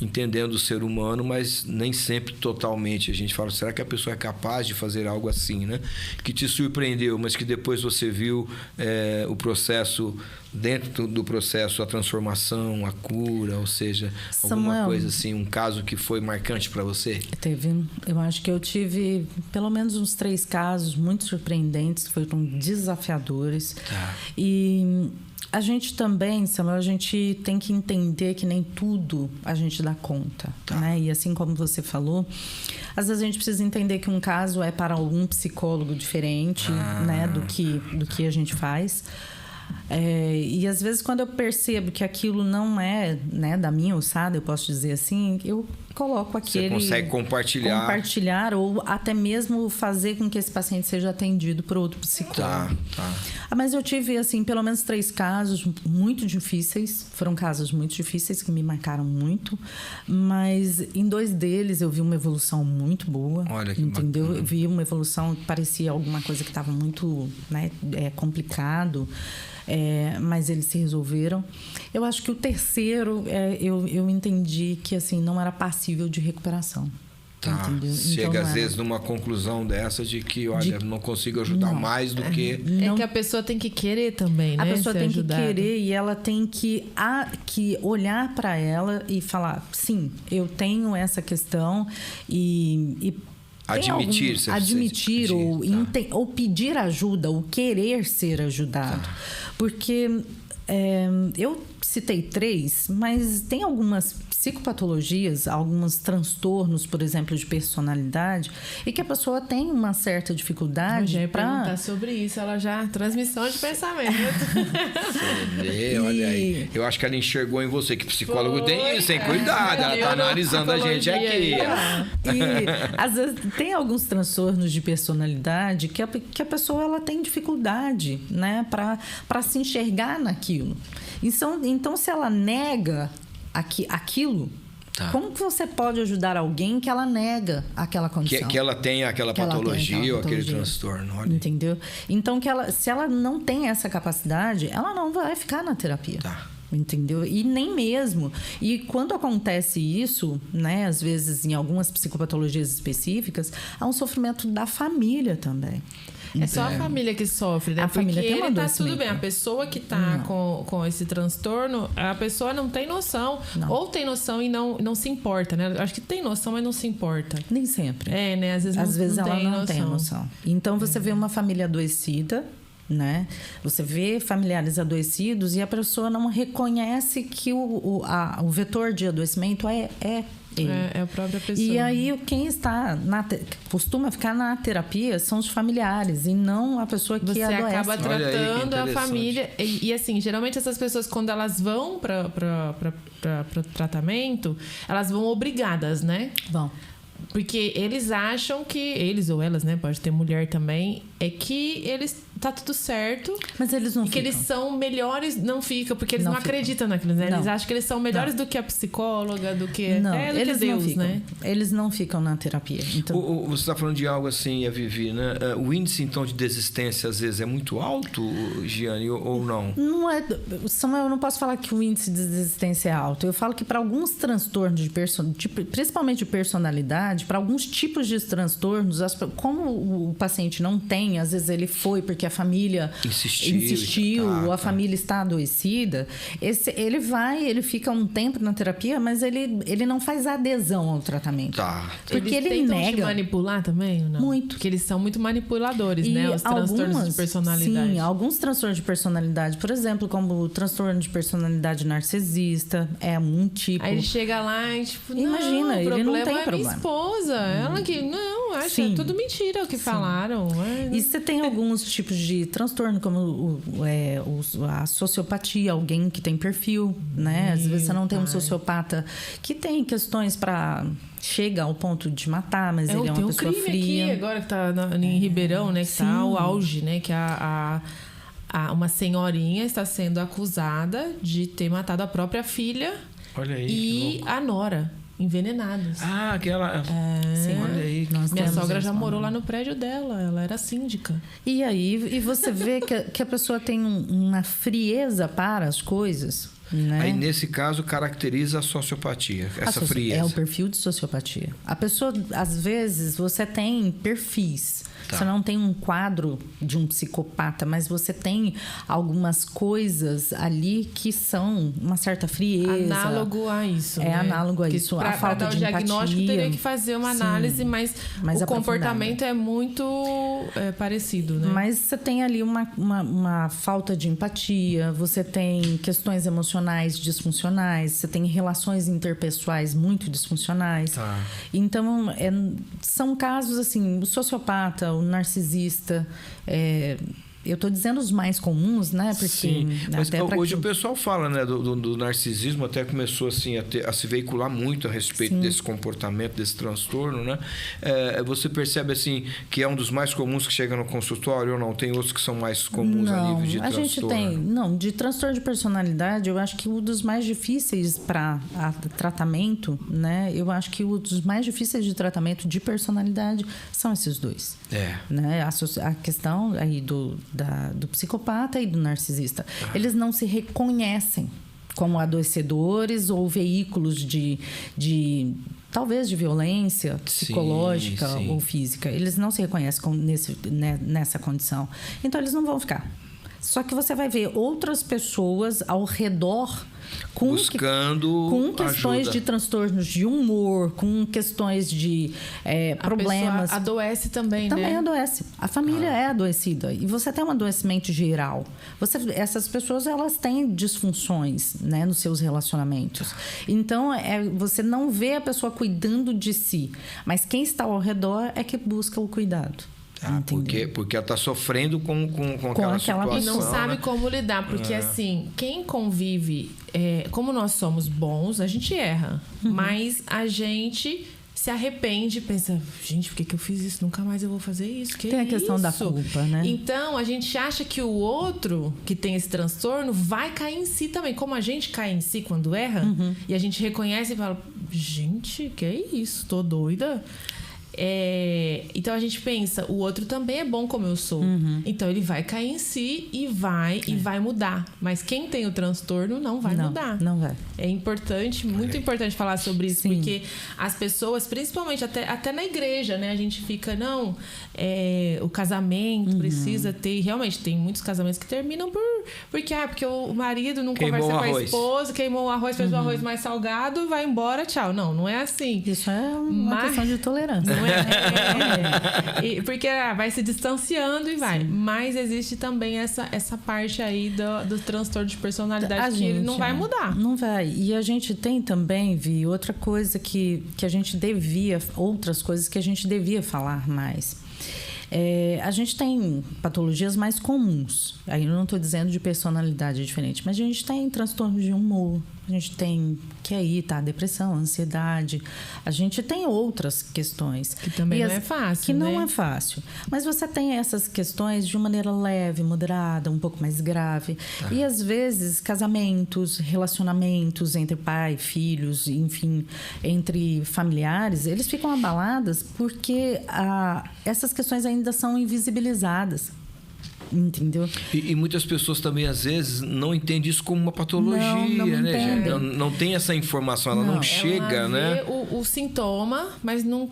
entendendo o ser humano, mas nem sempre totalmente. A gente fala: será que a pessoa é capaz de fazer algo assim, né? Que te surpreendeu, mas que depois você viu o processo, dentro do processo, a transformação, a cura, ou seja, alguma coisa assim, um caso que foi marcante para você? Eu acho que eu tive pelo menos uns 3 casos muito surpreendentes, que foram desafiadores. E a gente também, Samuel, a gente tem que entender que nem tudo a gente dá conta, né? E assim como você falou, às vezes a gente precisa entender que um caso é para algum psicólogo diferente, né, do que a gente faz. E às vezes quando eu percebo que aquilo não é, né, da minha alçada, eu posso dizer assim, eu coloco aquele... Você consegue compartilhar ou até mesmo fazer com que esse paciente seja atendido por outro psicólogo. Tá. Mas eu tive, assim, pelo menos 3 casos muito difíceis. Foram casos muito difíceis que me marcaram muito. Mas em 2 deles eu vi uma evolução muito boa. Olha que entendeu? bacana. Eu vi uma evolução que parecia alguma coisa que estava muito, né, complicado. Mas eles se resolveram. Eu acho que o terceiro, eu entendi que assim não era passível de recuperação. Tá. Entendeu? Chega Então, às vezes numa conclusão dessa de que, olha, não consigo ajudar mais do que... É que a pessoa tem que querer também, né? A pessoa tem ajudada. que querer e ela tem que olhar para ela e falar, sim, eu tenho essa questão e Admitir, admitir ou, tá. ou pedir ajuda, ou querer ser ajudado. Tá. Porque eu citei 3, mas tem algumas psicopatologias, alguns transtornos, por exemplo, de personalidade, e que a pessoa tem uma certa dificuldade para perguntar sobre isso, ela já transmissão de pensamento. Olha aí, eu acho que ela enxergou em você que psicólogo tem isso, hein? Cuidado, ela tá analisando a gente aqui. E às vezes tem alguns transtornos de personalidade que a pessoa ela tem dificuldade, né, para se enxergar naquilo. Então, se ela nega aquilo, tá. Como que você pode ajudar alguém que ela nega aquela condição? Que ela tenha aquela patologia ou aquele transtorno. Olha. Entendeu? Então, se ela não tem essa capacidade, ela não vai ficar na terapia. Tá. Entendeu? E nem mesmo. E quando acontece isso, né, às vezes em algumas psicopatologias específicas, há um sofrimento da família também. É só a família que sofre, né? A família tem um ele tá adoecimento. tudo bem. A pessoa que tá com esse transtorno, a pessoa não tem noção. Não. Ou tem noção e não se importa, né? Acho que tem noção, mas não se importa. Nem sempre. Né? Às vezes ela tem não tem a noção. Então você vê uma família adoecida, né? Você vê familiares adoecidos e a pessoa não reconhece que o vetor de adoecimento é ele. É a própria pessoa. E aí quem está costuma ficar na terapia são os familiares e não a pessoa que você adoece. acaba tratando a interessante. família e assim, geralmente essas pessoas quando elas vão para o tratamento, elas vão obrigadas, né? Bom, porque eles acham que eles ou elas, né, pode ter mulher também, é que eles tá tudo certo. mas eles não e que ficam. eles são melhores, não fica, porque eles não Não ficam. acreditam naquilo, né? Não. Eles acham que eles são melhores do que a psicóloga, do que Não, do eles que Deus, não ficam. né? Eles não ficam na terapia. Então, Você está falando de algo assim, a Vivi, né? O índice, então, de desistência, às vezes, é muito alto, Giane, ou não? não é, Samuel, eu não posso falar que o índice de desistência é alto. Eu falo que para alguns transtornos principalmente de personalidade, para alguns tipos de transtornos, como o paciente não tem, às vezes ele foi porque a família insistiu ou a família está adoecida, ele fica um tempo na terapia, mas ele não faz adesão ao tratamento. Tá. Porque eles ele tentam nega. te manipular também, ou não? Muito. Porque eles são muito manipuladores, E né? Os transtornos de personalidade. Sim, alguns transtornos de personalidade, por exemplo, como o transtorno de personalidade narcisista, é um tipo. Aí ele chega lá e tipo, Imagina, não, o ele não problema tem é problema. minha esposa. Ela que, não, acha Sim. tudo mentira o que falaram. E você tem alguns tipos de transtorno, como a sociopatia, alguém que tem perfil, né? Às vezes você não tem um sociopata que tem questões para chega ao ponto de matar, mas ele é uma pessoa crime fria. aqui agora que tá em Ribeirão, né? Que tá o auge, né? Que uma senhorinha está sendo acusada de ter matado a própria filha Olha aí. e a nora. Envenenados. Ah, aquela. Sim, olha aí. Minha sogra já morou lá no prédio dela, ela era síndica. E aí você vê que a pessoa tem uma frieza para as coisas, né? Aí, nesse caso, caracteriza a sociopatia, essa frieza. É o perfil de sociopatia. A pessoa, às vezes, você tem perfis. Tá. Você não tem um quadro de um psicopata, mas você tem algumas coisas ali que são uma certa frieza. Análogo a isso. É análogo a Porque isso. Pra A falta dar o de diagnóstico empatia. teria que fazer uma Sim, análise, mas mais o aprofundada. comportamento é muito parecido, né? Mas você tem ali uma falta de empatia, você tem questões emocionais disfuncionais, você tem relações interpessoais muito disfuncionais. Tá. Então, são casos assim, o sociopata, o narcisista, Eu estou dizendo os mais comuns, né? Porque Sim, mas até hoje o pessoal fala, né, do narcisismo, até começou assim, a se veicular muito a respeito desse comportamento, desse transtorno, né? Você percebe assim que é um dos mais comuns que chega no consultório ou não? Tem outros que são mais comuns a nível de transtorno? Gente tem, de transtorno de personalidade, eu acho que um dos mais difíceis para tratamento, né? Eu acho que um dos mais difíceis de tratamento de personalidade são esses dois. Né? A questão aí do psicopata e do narcisista. Eles não se reconhecem como adoecedores ou veículos de talvez de violência psicológica ou física. Eles não se reconhecem nessa condição. Então, eles não vão ficar. Só que você vai ver outras pessoas ao redor buscando com questões ajuda. De transtornos de humor, com questões de problemas. A adoece também, né? Também adoece. A família é adoecida. E você tem um adoecimento geral. Essas pessoas, elas têm disfunções, né, nos seus relacionamentos. Então, você não vê a pessoa cuidando de si. Mas quem está ao redor é que busca o cuidado. Porque ela está sofrendo com aquela situação. E não sabe como lidar. Porque, assim, quem convive... como nós somos bons, a gente erra. Mas a gente se arrepende e pensa... Gente, por que eu fiz isso? Nunca mais eu vou fazer isso. Tem a questão da culpa, né? Então, a gente acha que o outro que tem esse transtorno vai cair em si também. Como a gente cai em si quando erra. E a gente reconhece e fala... Gente, que é isso? Tô doida? Então a gente pensa, o outro também é bom como eu sou. Então ele vai cair em si e vai mudar. Mas quem tem o transtorno não vai mudar. Não vai. É importante, muito importante falar sobre isso. Sim. Porque as pessoas, principalmente até na igreja, né? A gente fica, o casamento precisa ter... E realmente tem muitos casamentos que terminam porque o marido não queimou conversa com a arroz. esposa, queimou o arroz, fez o arroz mais salgado, vai embora, tchau. Não é assim. Isso é uma questão de tolerância. Não porque vai se distanciando e vai. Mas existe também essa parte aí do transtorno de personalidade que ele não vai mudar. Não vai. E a gente tem também, Vi, outra coisa que a gente outras coisas que a gente devia falar mais. A gente tem patologias mais comuns. Aí eu não estou dizendo de personalidade diferente, mas a gente tem transtorno de humor, a gente tem depressão, ansiedade, a gente tem outras questões. Que também não é fácil, que não é fácil. Mas você tem essas questões de maneira leve, moderada, um pouco mais grave. E às vezes casamentos, relacionamentos entre pai, filhos, enfim, entre familiares, eles ficam abalados porque essas questões ainda são invisibilizadas. Entendeu? E muitas pessoas também, às vezes, não entendem isso como uma patologia, né, gente? Não tem essa informação, ela não chega, né? O sintoma, mas não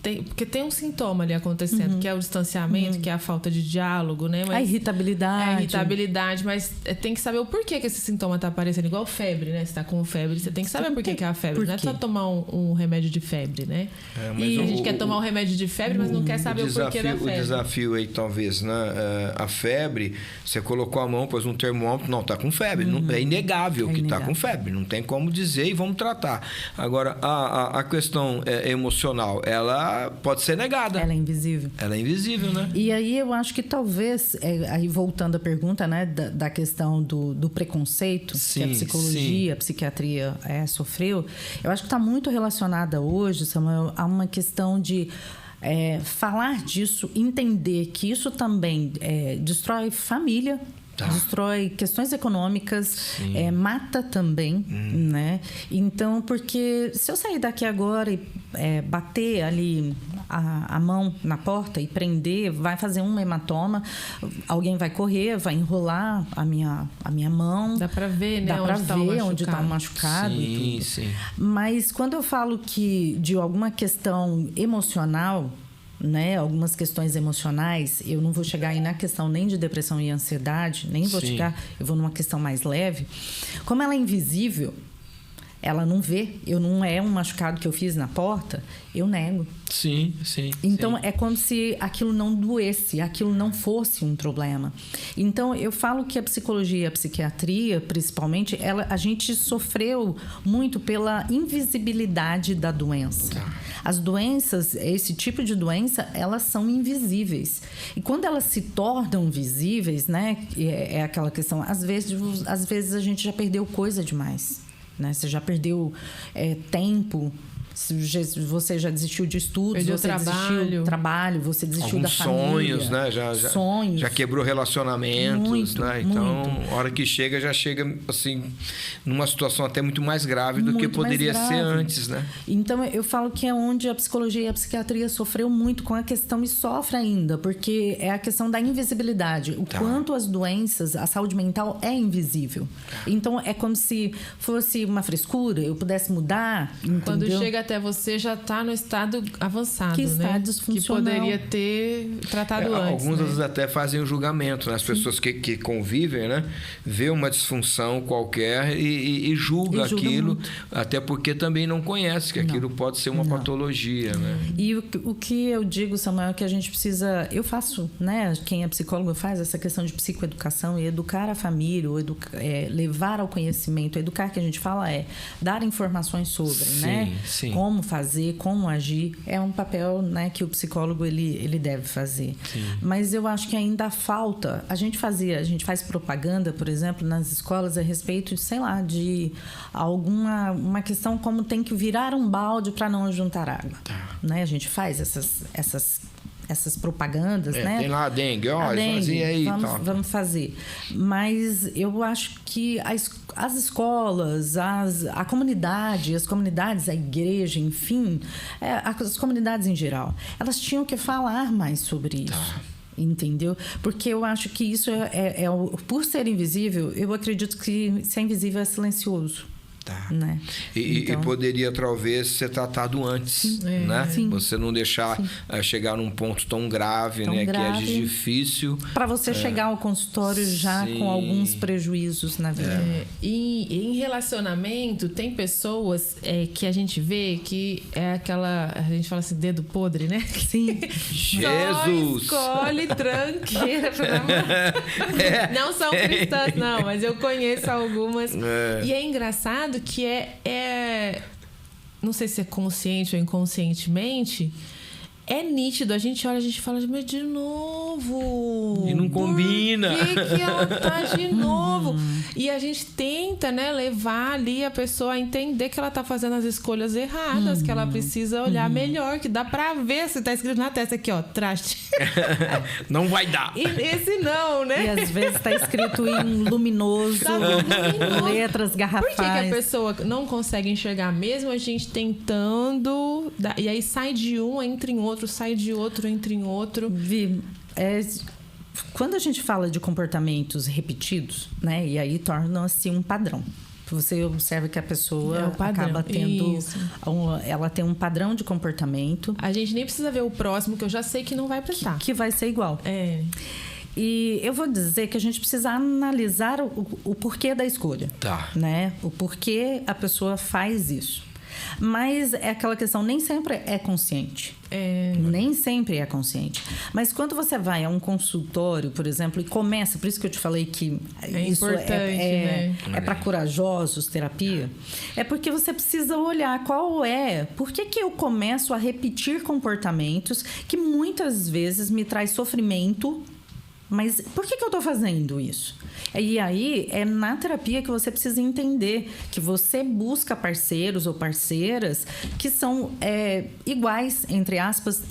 tem, porque tem um sintoma ali acontecendo, que é o distanciamento, que é a falta de diálogo, né? Mas a irritabilidade. Mas tem que saber o porquê que esse sintoma tá aparecendo, igual febre, né? Você tá com febre, você tem que saber por que é a febre. Não é só tomar um remédio de febre, né? E a gente quer tomar um remédio de febre, mas não quer saber o porquê da febre. O desafio aí, talvez, a febre, você colocou a mão, pôs um termômetro, não, tá com febre. É inegável que tá com febre, não tem como dizer e vamos tratar. Agora, a questão emocional, ela pode ser negada. Ela é invisível. Ela é invisível, né? E aí eu acho que talvez, aí voltando à pergunta, né, da questão do preconceito que a psicologia, a psiquiatria sofreu, eu acho que está muito relacionada hoje, Samuel, a uma questão de falar disso, entender que isso também destrói família, destrói questões econômicas, mata também, né? Então, porque se eu sair daqui agora e bater ali a mão na porta e prender, vai fazer um hematoma, alguém vai correr, vai enrolar a minha mão. Dá pra ver, né? Dá pra ver onde tá o machucado e tudo. Sim. Mas quando eu falo que de alguma questão emocional, né, algumas questões emocionais, eu não vou chegar aí na questão nem de depressão e ansiedade, nem vou chegar, eu vou numa questão mais leve. Como ela é invisível, ela não vê, não é um machucado que eu fiz na porta, eu nego. Sim. Então, é como se aquilo não doesse, aquilo não fosse um problema. Então, eu falo que a psicologia, a psiquiatria, principalmente, a gente sofreu muito pela invisibilidade da doença. As doenças, esse tipo de doença, elas são invisíveis. E quando elas se tornam visíveis, né? É aquela questão, às vezes a gente já perdeu coisa demais, né? Você já perdeu tempo. Você já desistiu de estudos, perdeu você desistiu do trabalho, você desistiu alguns da família. sonhos, né? Já quebrou relacionamentos, muito, né? Então, muito. a hora que já chega assim numa situação até muito mais grave do que poderia ser antes, né? Então, eu falo que é onde a psicologia e a psiquiatria sofreu muito com a questão e sofre ainda, porque é a questão da invisibilidade. O quanto as doenças, a saúde mental é invisível. Então, é como se fosse uma frescura, eu pudesse mudar, entendeu? Quando chega até você, já está no estado avançado, que está né? disfuncional. Que poderia ter tratado antes. Alguns né? vezes até fazem o julgamento, né? As pessoas que convivem, né? Vê uma disfunção qualquer e julga aquilo, muito. Até porque também não conhece que aquilo pode ser uma patologia, né? E o que eu digo, Samuel, é que a gente precisa... Eu faço, né? Quem é psicólogo faz essa questão de psicoeducação e educar a família, ou levar ao conhecimento. Educar, que a gente fala, é dar informações sobre, né? Sim. Como fazer, como agir, é um papel, né, que o psicólogo ele deve fazer. Sim. Mas eu acho que ainda falta. A gente faz propaganda, por exemplo, nas escolas a respeito de, sei lá, de uma questão como tem que virar um balde para não juntar água. Né? A gente faz essas propagandas, né? Tem lá a dengue, fazia aí. Vamos fazer. Mas eu acho que as escolas, a comunidade, as comunidades, a igreja, enfim, as comunidades em geral, elas tinham que falar mais sobre isso. Entendeu? Porque eu acho que isso por ser invisível, eu acredito que se é invisível é silencioso. Né? E poderia talvez ser tratado antes, né? Sim. Você não deixar chegar num ponto tão grave, né? Que é difícil. Para você chegar ao consultório já com alguns prejuízos na vida. E em relacionamento, tem pessoas que a gente vê que é aquela... A gente fala assim, dedo podre, né? Sim. Jesus! Só escolhe tranqueira pra namorar. Não são cristãs, não, mas eu conheço algumas. E é engraçado que não sei se é consciente ou inconscientemente, é nítido. A gente olha, a gente fala, mas de novo. E não combina. Por que ela tá de novo? E a gente tenta, né, levar ali a pessoa a entender que ela tá fazendo as escolhas erradas, que ela precisa olhar melhor, que dá pra ver se tá escrito na testa aqui, ó, traste. Não vai dar. E esse não, né? E às vezes tá escrito em luminoso, letras garrafais. Por que a pessoa não consegue enxergar mesmo a gente tentando? E aí sai de um, entra em outro, sai de outro, entra em outro. Quando a gente fala de comportamentos repetidos, né? E aí torna-se um padrão. Você observa que a pessoa acaba tendo... Ela tem um padrão de comportamento. A gente nem precisa ver o próximo, que eu já sei que não vai prestar. Que vai ser igual. E eu vou dizer que a gente precisa analisar o porquê da escolha. Né? O porquê a pessoa faz isso. Mas é aquela questão, nem sempre é consciente. Nem sempre é consciente. Mas quando você vai a um consultório, por exemplo, e começa, por isso que eu te falei que isso importante, é para corajosos, terapia, é porque você precisa olhar por que eu começo a repetir comportamentos que muitas vezes me traz sofrimento. Mas por que eu estou fazendo isso? E aí, é na terapia que você precisa entender que você busca parceiros ou parceiras que são iguais, entre aspas,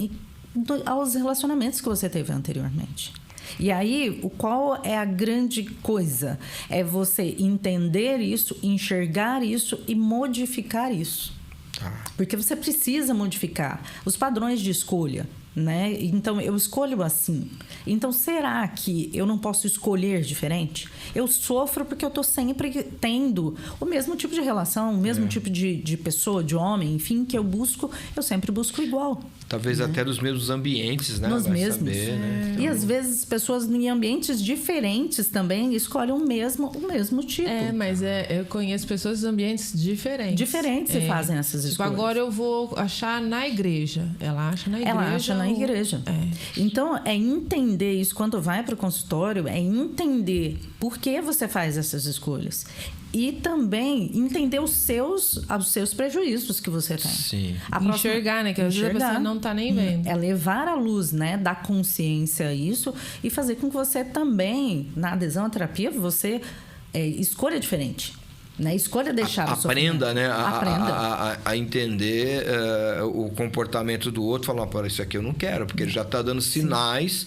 aos relacionamentos que você teve anteriormente. E aí, qual é a grande coisa? É você entender isso, enxergar isso e modificar isso. Porque você precisa modificar os padrões de escolha. Né? Então, eu escolho assim. Então, será que eu não posso escolher diferente? Eu sofro porque eu estou sempre tendo o mesmo tipo de relação, o mesmo tipo de pessoa, de homem, enfim, que eu sempre busco igual. Talvez até nos mesmos ambientes, né? Nos mesmos. Saber, né? E às vezes pessoas em ambientes diferentes também escolhem o mesmo tipo. Mas eu conheço pessoas em ambientes diferentes. Diferentes e fazem essas escolhas. Agora eu vou achar na igreja. Ela acha na igreja. Ela acha na igreja. Então, é entender isso quando vai para o consultório, é entender por que você faz essas escolhas. E também entender os seus prejuízos que você tem. Sim. Enxergar, né? Que às vezes a pessoa não tá nem vendo. É levar à luz, né? Da consciência a isso e fazer com que você também, na adesão à terapia, você escolha diferente. Né? Escolha deixar o aprenda, sofrimento. né? Aprenda. A entender o comportamento do outro. Falar, pô, isso aqui eu não quero. Porque ele já está dando sinais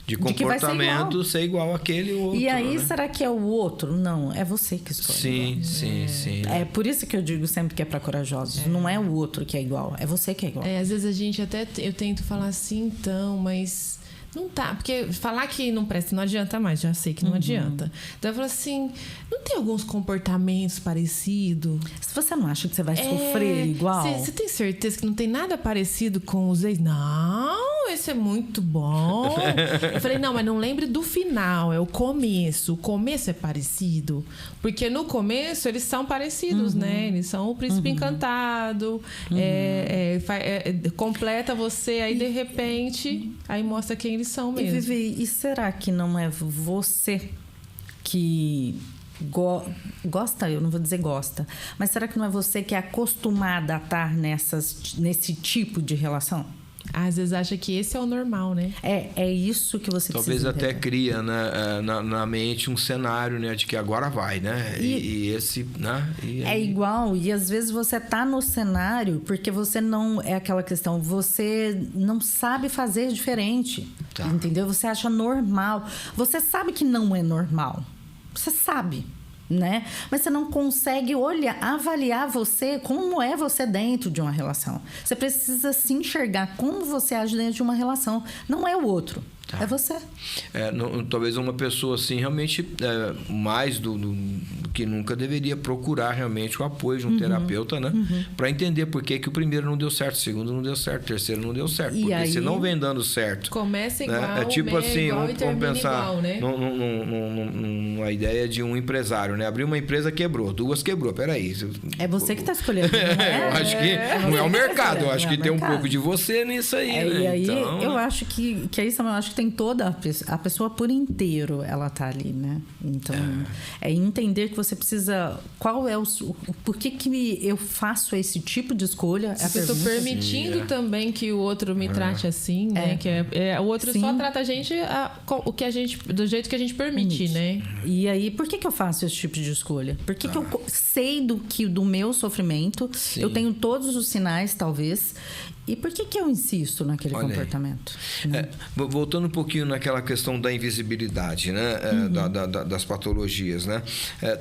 de comportamento ser igual àquele outro. E aí, né? será que é o outro? Não, é você que escolhe. Sim. É por isso que eu digo sempre que é para corajosos. Não é o outro que é igual, é você que é igual. Às vezes a gente eu tento falar assim, então, mas não tá. Porque falar que não presta não adianta mais, já sei que não adianta. Então eu falo assim, não tem alguns comportamentos parecidos? Se você não acha que você vai sofrer igual... Você tem certeza que não tem nada parecido com os ex? Não, esse é muito bom. Eu falei, não, mas não lembre do final, é o começo. O começo é parecido. Porque no começo eles são parecidos, né? Eles são o príncipe encantado, completa você, aí de repente, aí mostra quem eles são mesmo. E Vivi, e será que não é você que gosta, eu não vou dizer gosta, mas será que não é você que é acostumada a estar nesse tipo de relação? Às vezes acha que esse é o normal, né? É isso que você talvez precisa até entender. cria, né, na mente um cenário, né, de que agora vai, né? E esse, né? É igual, e às vezes você tá no cenário porque você não... É aquela questão, você não sabe fazer diferente, entendeu? Você acha normal. Você sabe que não é normal. Você sabe, né? Mas você não consegue avaliar você, como é você dentro de uma relação. Você precisa se enxergar como você age dentro de uma relação. Não é o outro. É você. Talvez uma pessoa assim realmente mais do que nunca deveria procurar realmente o apoio de um terapeuta, né? Para entender por que o primeiro não deu certo, o segundo não deu certo, o terceiro não deu certo. Porque aí, se não vem dando certo... Começa igual, né? É tipo assim, igual vamos pensar igual, né? numa ideia de um empresário, né? Abriu uma empresa, quebrou. Duas quebrou. Peraí. É você que está escolhendo. Eu acho que não é o mercado. Eu acho que tem um pouco de você nisso aí, né? E aí, então, eu acho que aí, Samuel, eu acho que tem toda a pessoa por inteiro, ela tá ali, né? Então, é entender que você precisa... Qual é por que eu faço esse tipo de escolha? Se eu estou permitindo também que o outro me trate assim, né? Que o outro só trata a gente, do jeito que a gente permite, né? E aí, por que eu faço esse tipo de escolha? Por que eu sei do meu sofrimento? Sim. Eu tenho todos os sinais, talvez... E por que eu insisto naquele comportamento? Voltando um pouquinho naquela questão da invisibilidade, né? Das patologias, né?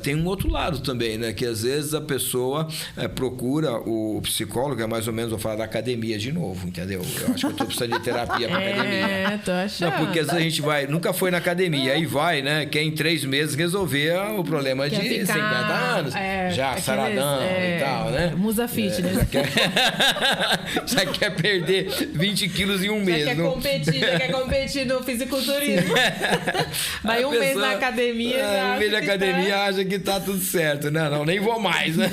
Tem um outro lado também, né? Que às vezes a pessoa procura o psicólogo, é mais ou menos, vou falar da academia de novo, entendeu? Eu acho que eu tô precisando de terapia pra academia. Tô achando. Não, porque às vezes a gente nunca foi na academia, aí vai, né? Quer em 3 meses resolver o problema de 50 anos, já saradão e tal, né? Musa Fitness. Já quer perder 20 quilos em um mês. Já quer competir no fisiculturismo. Vai um mês na academia. Um mês na academia acha que tá tudo certo. Não, nem vou mais, né?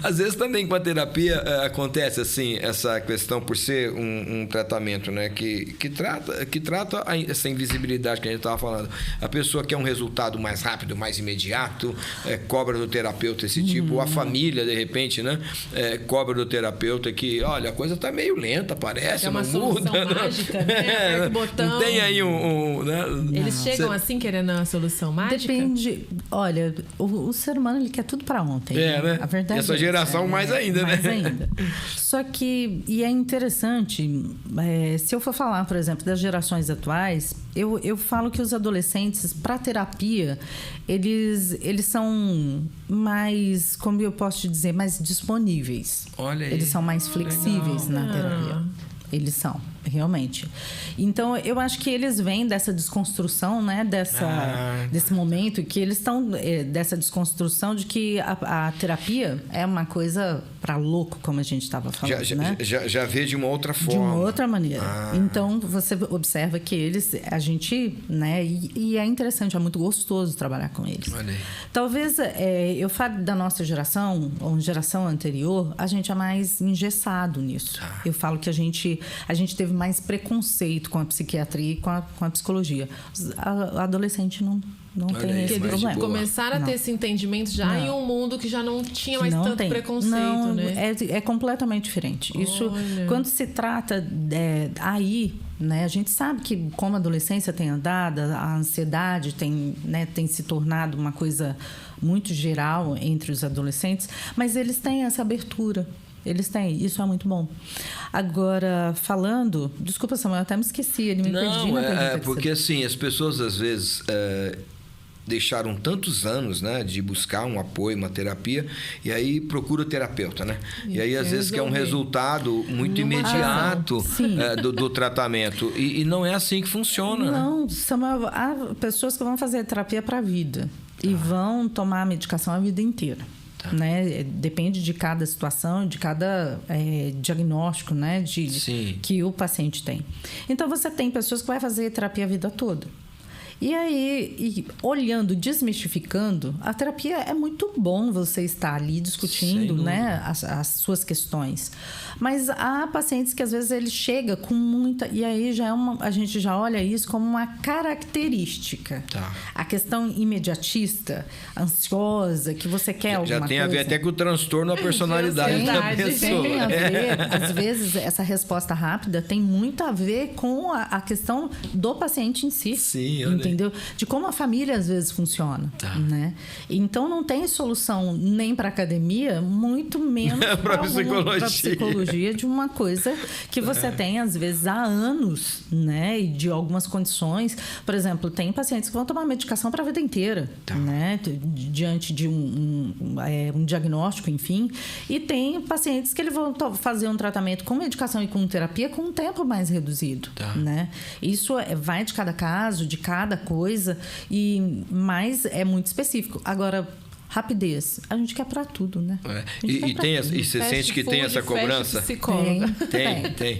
Às vezes também com a terapia acontece assim, essa questão por ser um tratamento, né? Que trata essa invisibilidade que a gente estava falando. A pessoa quer um resultado mais rápido, mais imediato, cobra do terapeuta esse tipo, ou a família, de repente, né? Cobra do terapeuta que, olha, a coisa tá meio lenta, parece, não muda. Mágica, né? Aperta o botão. Não tem aí né? Eles chegam assim querendo a solução mágica? Depende. Olha, o ser humano, ele quer tudo para ontem. Né? A verdade essa geração mais ainda, mais né? ainda. Só que, e é interessante, se eu for falar, por exemplo, das gerações atuais, eu falo que os adolescentes, para terapia, eles são mais, como eu posso te dizer, mais disponíveis. Olha aí. Eles são mais flexíveis na terapia. Eles são. realmente. Então, eu acho que eles vêm dessa desconstrução, né? Desse momento que eles estão... dessa desconstrução de que a terapia é uma coisa para louco, como a gente estava falando, né? Já vê de uma outra forma. De uma outra maneira. Então, você observa que a gente, né? E é interessante, é muito gostoso trabalhar com eles. Talvez, eu falo da nossa geração, ou geração anterior, a gente é mais engessado nisso. Eu falo que a gente teve mais preconceito com a psiquiatria e com a psicologia. A adolescente não tem esse problema. Começaram a ter esse entendimento já em um mundo que já não tinha mais tanto preconceito, né? É completamente diferente. Isso, quando se trata aí, né? A gente sabe que como a adolescência tem andado, a ansiedade tem se tornado uma coisa muito geral entre os adolescentes, mas eles têm essa abertura. Eles têm, isso é muito bom. Agora, falando... Desculpa, Samuel, eu até me esqueci, ele me perdi na pergunta. Porque assim, as pessoas às vezes deixaram tantos anos, né, de buscar um apoio, uma terapia, e aí procura o terapeuta, né? E aí às vezes quer um resultado muito imediato do tratamento. E não é assim que funciona. Não, Samuel, há pessoas que vão fazer terapia para a vida e vão tomar a medicação a vida inteira. Né? Depende de cada situação, de cada diagnóstico, né? Que o paciente tem. Então, você tem pessoas que vão fazer terapia a vida toda. E aí, olhando, desmistificando, a terapia é muito bom você estar ali discutindo, né, as suas questões. Mas há pacientes que às vezes ele chega com muita... E aí a gente já olha isso como uma característica. A questão imediatista, ansiosa, que você quer alguma coisa... Já tem a ver até com o transtorno da personalidade da pessoa. Tem a ver. Às vezes, essa resposta rápida tem muito a ver com a questão do paciente em si. Sim, entendeu? De como a família às vezes funciona, né? Então não tem solução nem para academia, muito menos para psicologia de uma coisa que você tem às vezes há anos, né? E de algumas condições, por exemplo, tem pacientes que vão tomar medicação para a vida inteira, né? Diante de um diagnóstico, enfim, e tem pacientes que eles vão fazer um tratamento com medicação e com terapia com um tempo mais reduzido, né? Isso vai de cada caso, de cada coisa, mas é muito específico. Agora, rapidez, a gente quer para tudo, né? E você sente que tem essa cobrança?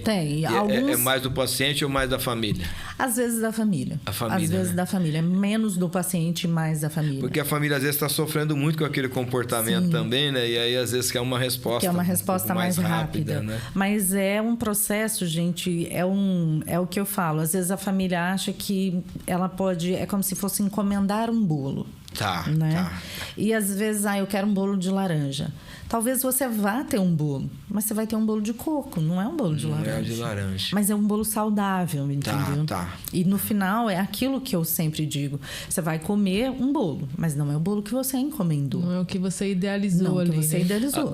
Tem. É mais do paciente ou mais da família? Às vezes da família. Às vezes da família. Menos do paciente, mais da família. Porque a família às vezes está sofrendo muito com aquele comportamento também, né? E aí às vezes quer uma resposta. Quer uma resposta mais rápida. Né? Mas é um processo, gente, é o que eu falo. Às vezes a família acha que ela pode... É como se fosse encomendar um bolo. Né? E às vezes, eu quero um bolo de laranja. Talvez você vá ter um bolo, mas você vai ter um bolo de coco, não é um bolo de laranja. Não é de laranja. Mas é um bolo saudável, entendeu? E no final é aquilo que eu sempre digo. Você vai comer um bolo, mas não é o bolo que você encomendou. Não é o que você idealizou ali.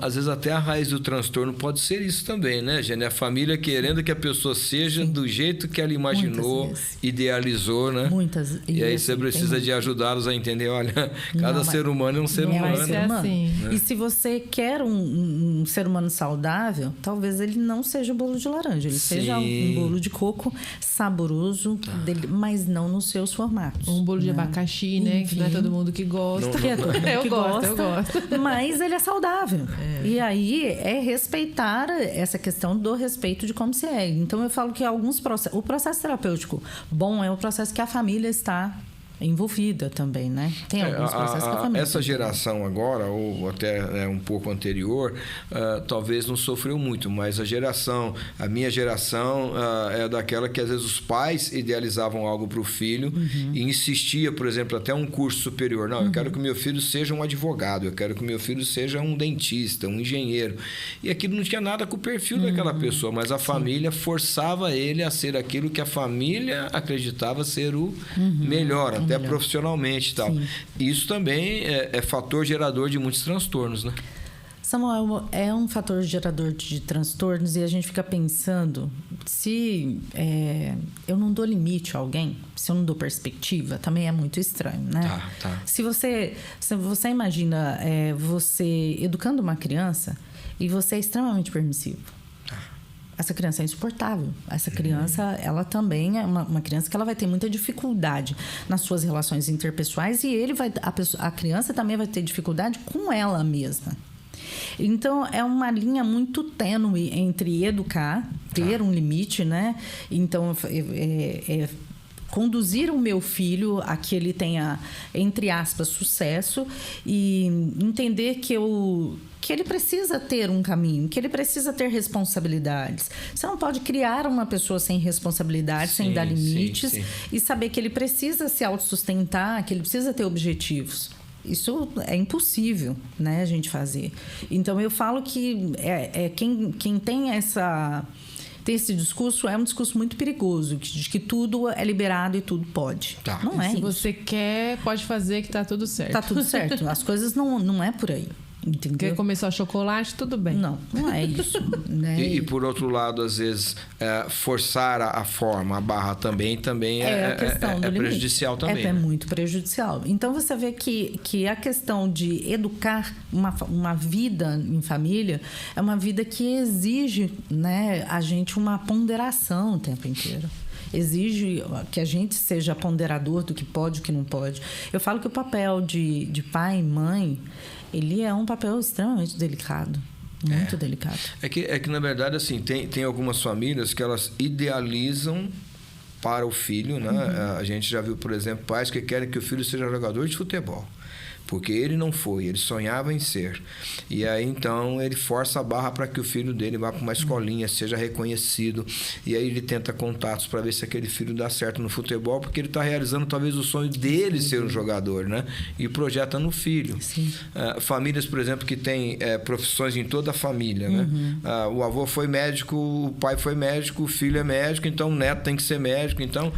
Às vezes até a raiz do transtorno pode ser isso também, né, Gênia? A família querendo que a pessoa seja do jeito que ela imaginou, idealizou, né? Muitas. E aí você precisa de ajudá-los a entender, olha, cada ser humano é um ser humano. Vai ser assim. Né? E se você quer um ser humano saudável, talvez ele não seja o bolo de laranja, ele seja um bolo de coco saboroso, mas não nos seus formatos. Um bolo de abacaxi, né? Que não é todo mundo que gosta. Eu gosto. Mas ele é saudável. E aí é respeitar essa questão do respeito de como se é. Então eu falo que o processo terapêutico bom é o processo que a família está envolvida também, né? Tem alguns processos que a família... Essa geração agora, ou até um pouco anterior, talvez não sofreu muito, mas a minha geração é daquela que às vezes os pais idealizavam algo para o filho e insistia, por exemplo, até um curso superior. Não, eu quero que o meu filho seja um advogado, eu quero que o meu filho seja um dentista, um engenheiro. E aquilo não tinha nada com o perfil daquela pessoa, mas a família forçava ele a ser aquilo que a família acreditava ser o melhor, até profissionalmente e tal. Isso também é fator gerador de muitos transtornos, né? Samuel, é um fator gerador de transtornos e a gente fica pensando se eu não dou limite a alguém, se eu não dou perspectiva, também é muito estranho, né? Se você imagina você educando uma criança e você é extremamente permissivo. essa criança é insuportável. Essa criança, ela também é uma criança que ela vai ter muita dificuldade nas suas relações interpessoais e a criança também vai ter dificuldade com ela mesma. Então, é uma linha muito tênue entre educar, ter um limite, né? Então, conduzir o meu filho a que ele tenha, entre aspas, sucesso e entender que ele precisa ter um caminho, que ele precisa ter responsabilidades. Você não pode criar uma pessoa sem responsabilidade, sem dar limites e saber que ele precisa se autossustentar, que ele precisa ter objetivos. Isso é impossível, né, a gente fazer. Então, eu falo que quem tem esse discurso é um discurso muito perigoso, de que tudo é liberado e tudo pode. Tá. Não é Se isso. você quer, pode fazer que tá tudo certo. Tá tudo certo. As coisas não é por aí. Entendeu? Quer comer só chocolate, tudo bem. Não é isso. Né? E por outro lado, às vezes, forçar a forma, a barra também a questão do limite. prejudicial também. É muito prejudicial. Então, você vê que a questão de educar uma vida em família é uma vida que exige, né, a gente uma ponderação o tempo inteiro. Exige que a gente seja ponderador do que pode e o que não pode. Eu falo que o papel de pai e mãe, ele é um papel extremamente delicado. Muito delicado. É que, na verdade, assim, tem algumas famílias que elas idealizam para o filho, né? A gente já viu, por exemplo, pais que querem que o filho seja jogador de futebol. Porque ele não foi, ele sonhava em ser. E aí, então, ele força a barra para que o filho dele vá para uma escolinha, seja reconhecido. E aí ele tenta contatos para ver se aquele filho dá certo no futebol, porque ele está realizando talvez o sonho dele ser um jogador, né? E projeta no filho. Famílias, por exemplo, que têm profissões em toda a família, né? O avô foi médico, o pai foi médico, o filho é médico, então o neto tem que ser médico. Então,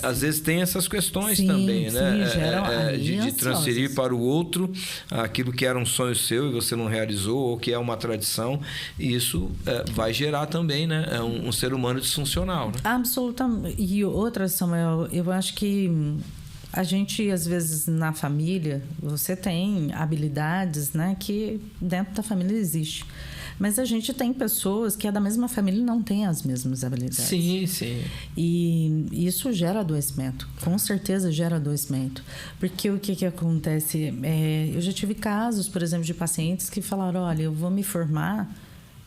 às vezes tem essas questões também, né? De transferir para o outro aquilo que era um sonho seu e você não realizou, ou que é uma tradição, e isso vai gerar também, né, um ser humano disfuncional, né? Absolutamente. E outra, Samuel, eu acho que a gente, às vezes, na família, você tem habilidades, né, que dentro da família existe. Mas a gente tem pessoas que é da mesma família e não tem as mesmas habilidades. Sim. E isso gera adoecimento. Com certeza gera adoecimento. Porque o que acontece? Eu já tive casos, por exemplo, de pacientes que falaram, olha, eu vou me formar,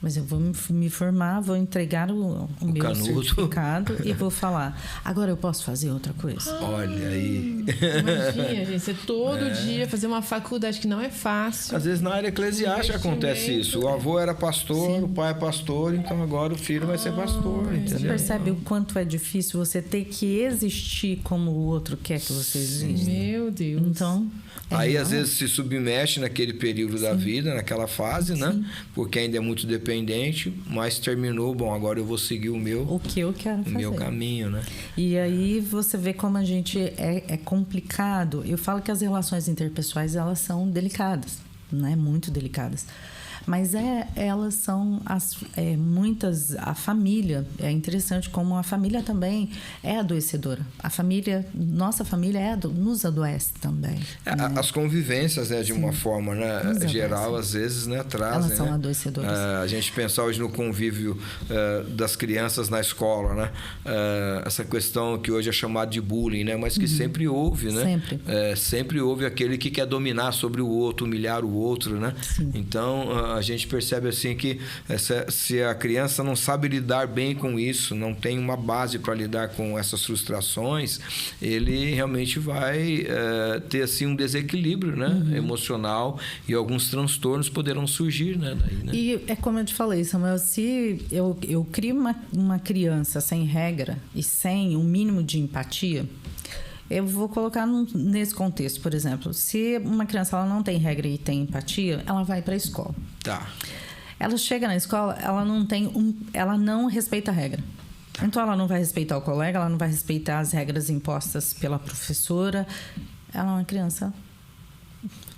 mas eu vou me formar, vou entregar o meu canudo. certificado e vou falar, agora eu posso fazer outra coisa? Olha aí. Imagina, gente, você todo dia fazer uma faculdade que não é fácil. Às vezes na área eclesiástica acontece isso. O avô era pastor, o pai é pastor, então agora o filho vai ser pastor, entendeu? Você percebe o quanto é difícil você ter que existir como o outro quer que você exista? Meu Deus. Então... Aí, às vezes, se submete naquele período da vida, naquela fase, né? Porque ainda é muito dependente, mas terminou, bom, agora eu vou seguir o que eu quero fazer. O meu caminho, né? E aí você vê como a gente é complicado. Eu falo que as relações interpessoais, elas são delicadas, né? Muito delicadas. Mas elas são muitas. A família, é interessante como a família também é adoecedora. Nossa família nos adoece também. As convivências, né, de uma forma, né, geral, às vezes, né, trazem. Elas são adoecedoras. A gente pensar hoje no convívio das crianças na escola, né? Essa questão que hoje é chamada de bullying, né? Mas que sempre houve, né? Sempre. Sempre houve aquele que quer dominar sobre o outro, humilhar o outro, né? Sim. Então, a gente percebe assim que se a criança não sabe lidar bem com isso, não tem uma base para lidar com essas frustrações, ele realmente vai ter assim um desequilíbrio, né, emocional, e alguns transtornos poderão surgir, né, daí, né? E é como eu te falei, Samuel, se eu crio uma criança sem regra e sem um mínimo de empatia, eu vou colocar nesse contexto, por exemplo, se uma criança ela não tem regra e tem empatia, ela vai para a escola. Tá. Ela chega na escola, ela não respeita a regra. Então ela não vai respeitar o colega, ela não vai respeitar as regras impostas pela professora. Ela é uma criança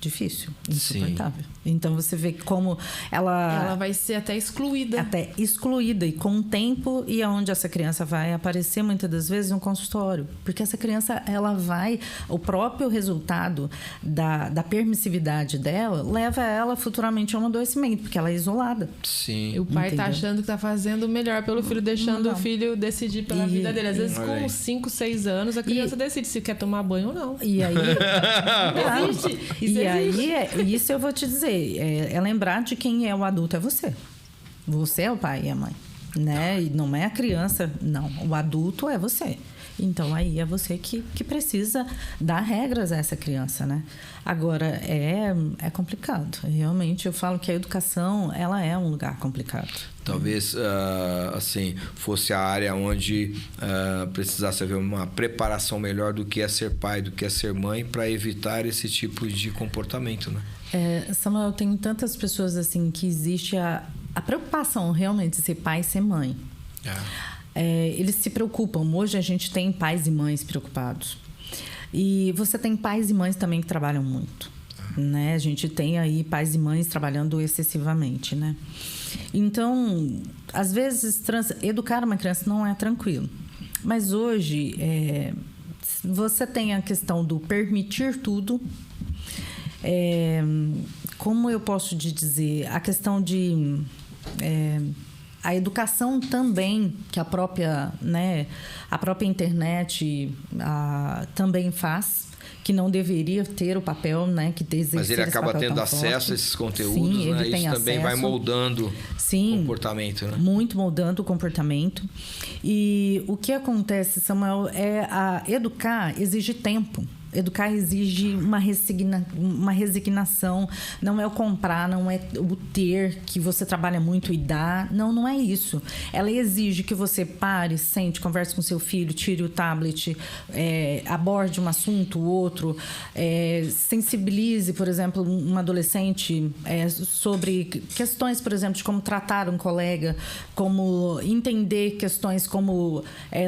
difícil, insuportável. Então você vê como ela vai ser até excluída. E com o tempo, e aonde essa criança vai aparecer muitas das vezes no consultório. Porque essa criança, o próprio resultado da permissividade dela leva ela futuramente a um adoecimento, porque ela é isolada. Sim. E o pai tá achando que tá fazendo o melhor pelo filho, deixando o filho decidir pela vida dele. Às vezes com 5, 6 anos a criança decide se quer tomar banho ou não. E aí existe. Isso eu vou te dizer, é lembrar de quem é o adulto, é você. Você é o pai e a mãe, né? E não é a criança, não. O adulto é você. Então, aí é você que precisa dar regras a essa criança, né? Agora, é complicado. Realmente, eu falo que a educação, ela é um lugar complicado. Talvez, assim, fosse a área onde precisasse haver uma preparação melhor do que é ser pai, do que é ser mãe, para evitar esse tipo de comportamento, né? Samuel, tem tantas pessoas, assim, que existe a preocupação realmente de ser pai e ser mãe. Eles se preocupam. Hoje a gente tem pais e mães preocupados. E você tem pais e mães também que trabalham muito, né? A gente tem aí pais e mães trabalhando excessivamente, né? Então, às vezes, educar uma criança não é tranquilo. Mas hoje, você tem a questão do permitir tudo. Como eu posso te dizer? A questão de... a educação também, que a própria internet também faz, que não deveria ter o papel, né, que exercer. Mas ele acaba tendo acesso a esses conteúdos, sim, né? Isso também vai moldando o comportamento, né? Muito moldando o comportamento. E o que acontece, Samuel, educar exige tempo. Educar exige uma resignação, não é o comprar, não é o ter, que você trabalha muito e dá. Não é isso. Ela exige que você pare, sente, converse com seu filho, tire o tablet, aborde um assunto, outro, sensibilize, por exemplo, um adolescente sobre questões, por exemplo, de como tratar um colega, como entender questões como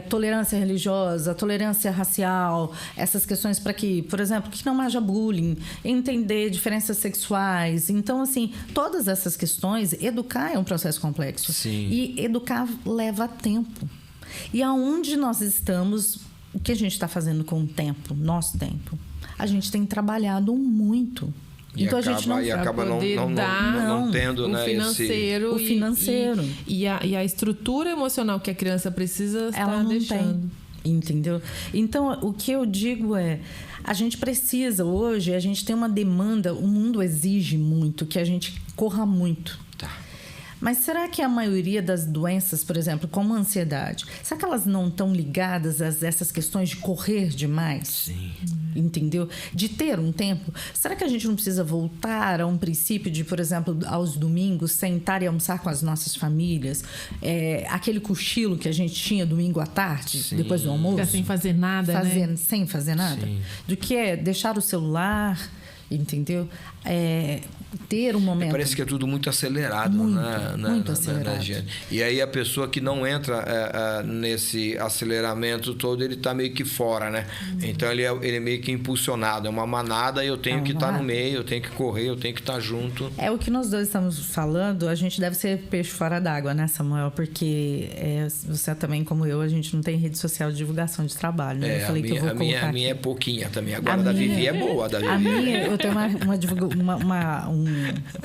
tolerância religiosa, tolerância racial, essas questões para que, por exemplo, que não haja bullying, entender diferenças sexuais. Então, assim, todas essas questões, educar é um processo complexo. Sim. E educar leva tempo. E aonde nós estamos, o que a gente está fazendo com o tempo, nosso tempo? A gente tem trabalhado muito. Então a gente acaba não tendo, né, o financeiro e a estrutura emocional que a criança precisa ela não deixando. Tem. Entendeu? Então, o que eu digo a gente precisa, hoje, a gente tem uma demanda, o mundo exige muito, que a gente corra muito. Mas será que a maioria das doenças, por exemplo, como a ansiedade, será que elas não estão ligadas a essas questões de correr demais? Sim. Entendeu? De ter um tempo. Será que a gente não precisa voltar a um princípio de, por exemplo, aos domingos, sentar e almoçar com as nossas famílias? Aquele cochilo que a gente tinha domingo à tarde, sim, depois do almoço? Ficar sem fazer nada, né? Sem fazer nada. Sim. Do que deixar o celular... Entendeu? Ter um momento... Parece que é tudo muito acelerado, muito acelerado. E aí a pessoa que não entra nesse aceleramento todo, ele está meio que fora, né? Então ele é meio que impulsionado. É uma manada e eu tenho que estar no meio, eu tenho que correr, eu tenho que estar junto. É o que nós dois estamos falando, a gente deve ser peixe fora d'água, né, Samuel? Porque você também, como eu, a gente não tem rede social de divulgação de trabalho, né? Eu falei que eu vou colocar a minha é pouquinha também. Agora a da Vivi é boa, a da Vivi. A minha, eu tenho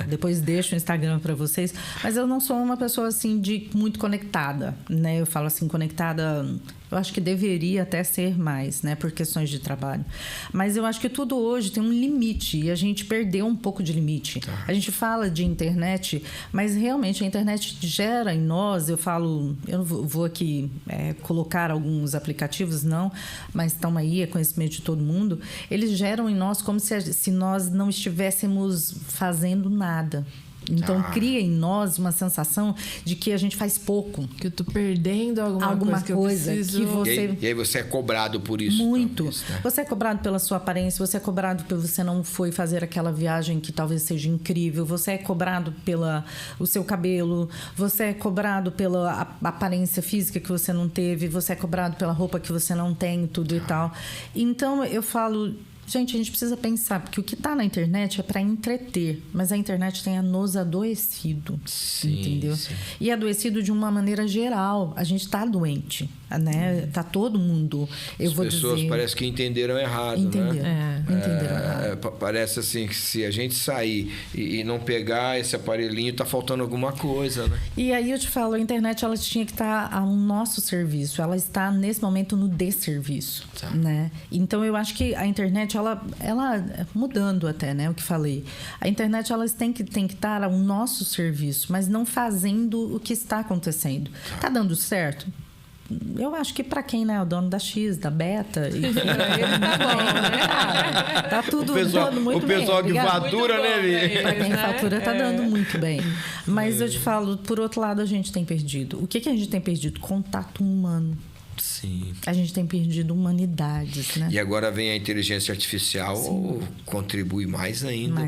depois deixo o Instagram para vocês, mas eu não sou uma pessoa assim de muito conectada, né? Eu falo assim, conectada, eu acho que deveria até ser mais, né? Por questões de trabalho. Mas eu acho que tudo hoje tem um limite e a gente perdeu um pouco de limite. Tá. A gente fala de internet, mas realmente a internet gera em nós, eu não vou aqui colocar alguns aplicativos, não, mas estão aí, é conhecimento de todo mundo. Eles geram em nós como se nós não estivéssemos fazendo nada. Então, cria em nós uma sensação de que a gente faz pouco. Que eu tô perdendo alguma coisa que você... E aí você é cobrado por isso. Muito. Talvez, né? Você é cobrado pela sua aparência, você é cobrado porque você não foi fazer aquela viagem que talvez seja incrível, você é cobrado pelo seu cabelo, você é cobrado pela aparência física que você não teve, você é cobrado pela roupa que você não tem, tudo e tal. Então, eu falo... Gente, a gente precisa pensar, porque o que está na internet é para entreter, mas a internet tem a nos adoecido, entendeu? Sim. E adoecido de uma maneira geral. A gente está doente, né? Tá todo mundo, As pessoas parece que entenderam errado, né? Entenderam errado. Parece assim que se a gente sair e não pegar esse aparelhinho, tá faltando alguma coisa, né? E aí eu te falo, a internet ela tinha que estar ao nosso serviço. Ela está, nesse momento, no desserviço, né? Então, eu acho que a internet, ela mudando até, né, o que falei. A internet, elas tem que estar ao nosso serviço, mas não fazendo o que está acontecendo. Tá dando certo? Eu acho que para quem, né, é o dono da X, da Beta, e pra ele tá bom, né? Tá tudo dando muito bem. O pessoal que fatura, né, Vi? Para quem fatura tá dando muito bem. Mas eu te falo, por outro lado, a gente tem perdido. O que a gente tem perdido? Contato humano. Sim. A gente tem perdido humanidades, né? E agora vem a inteligência artificial, contribui mais ainda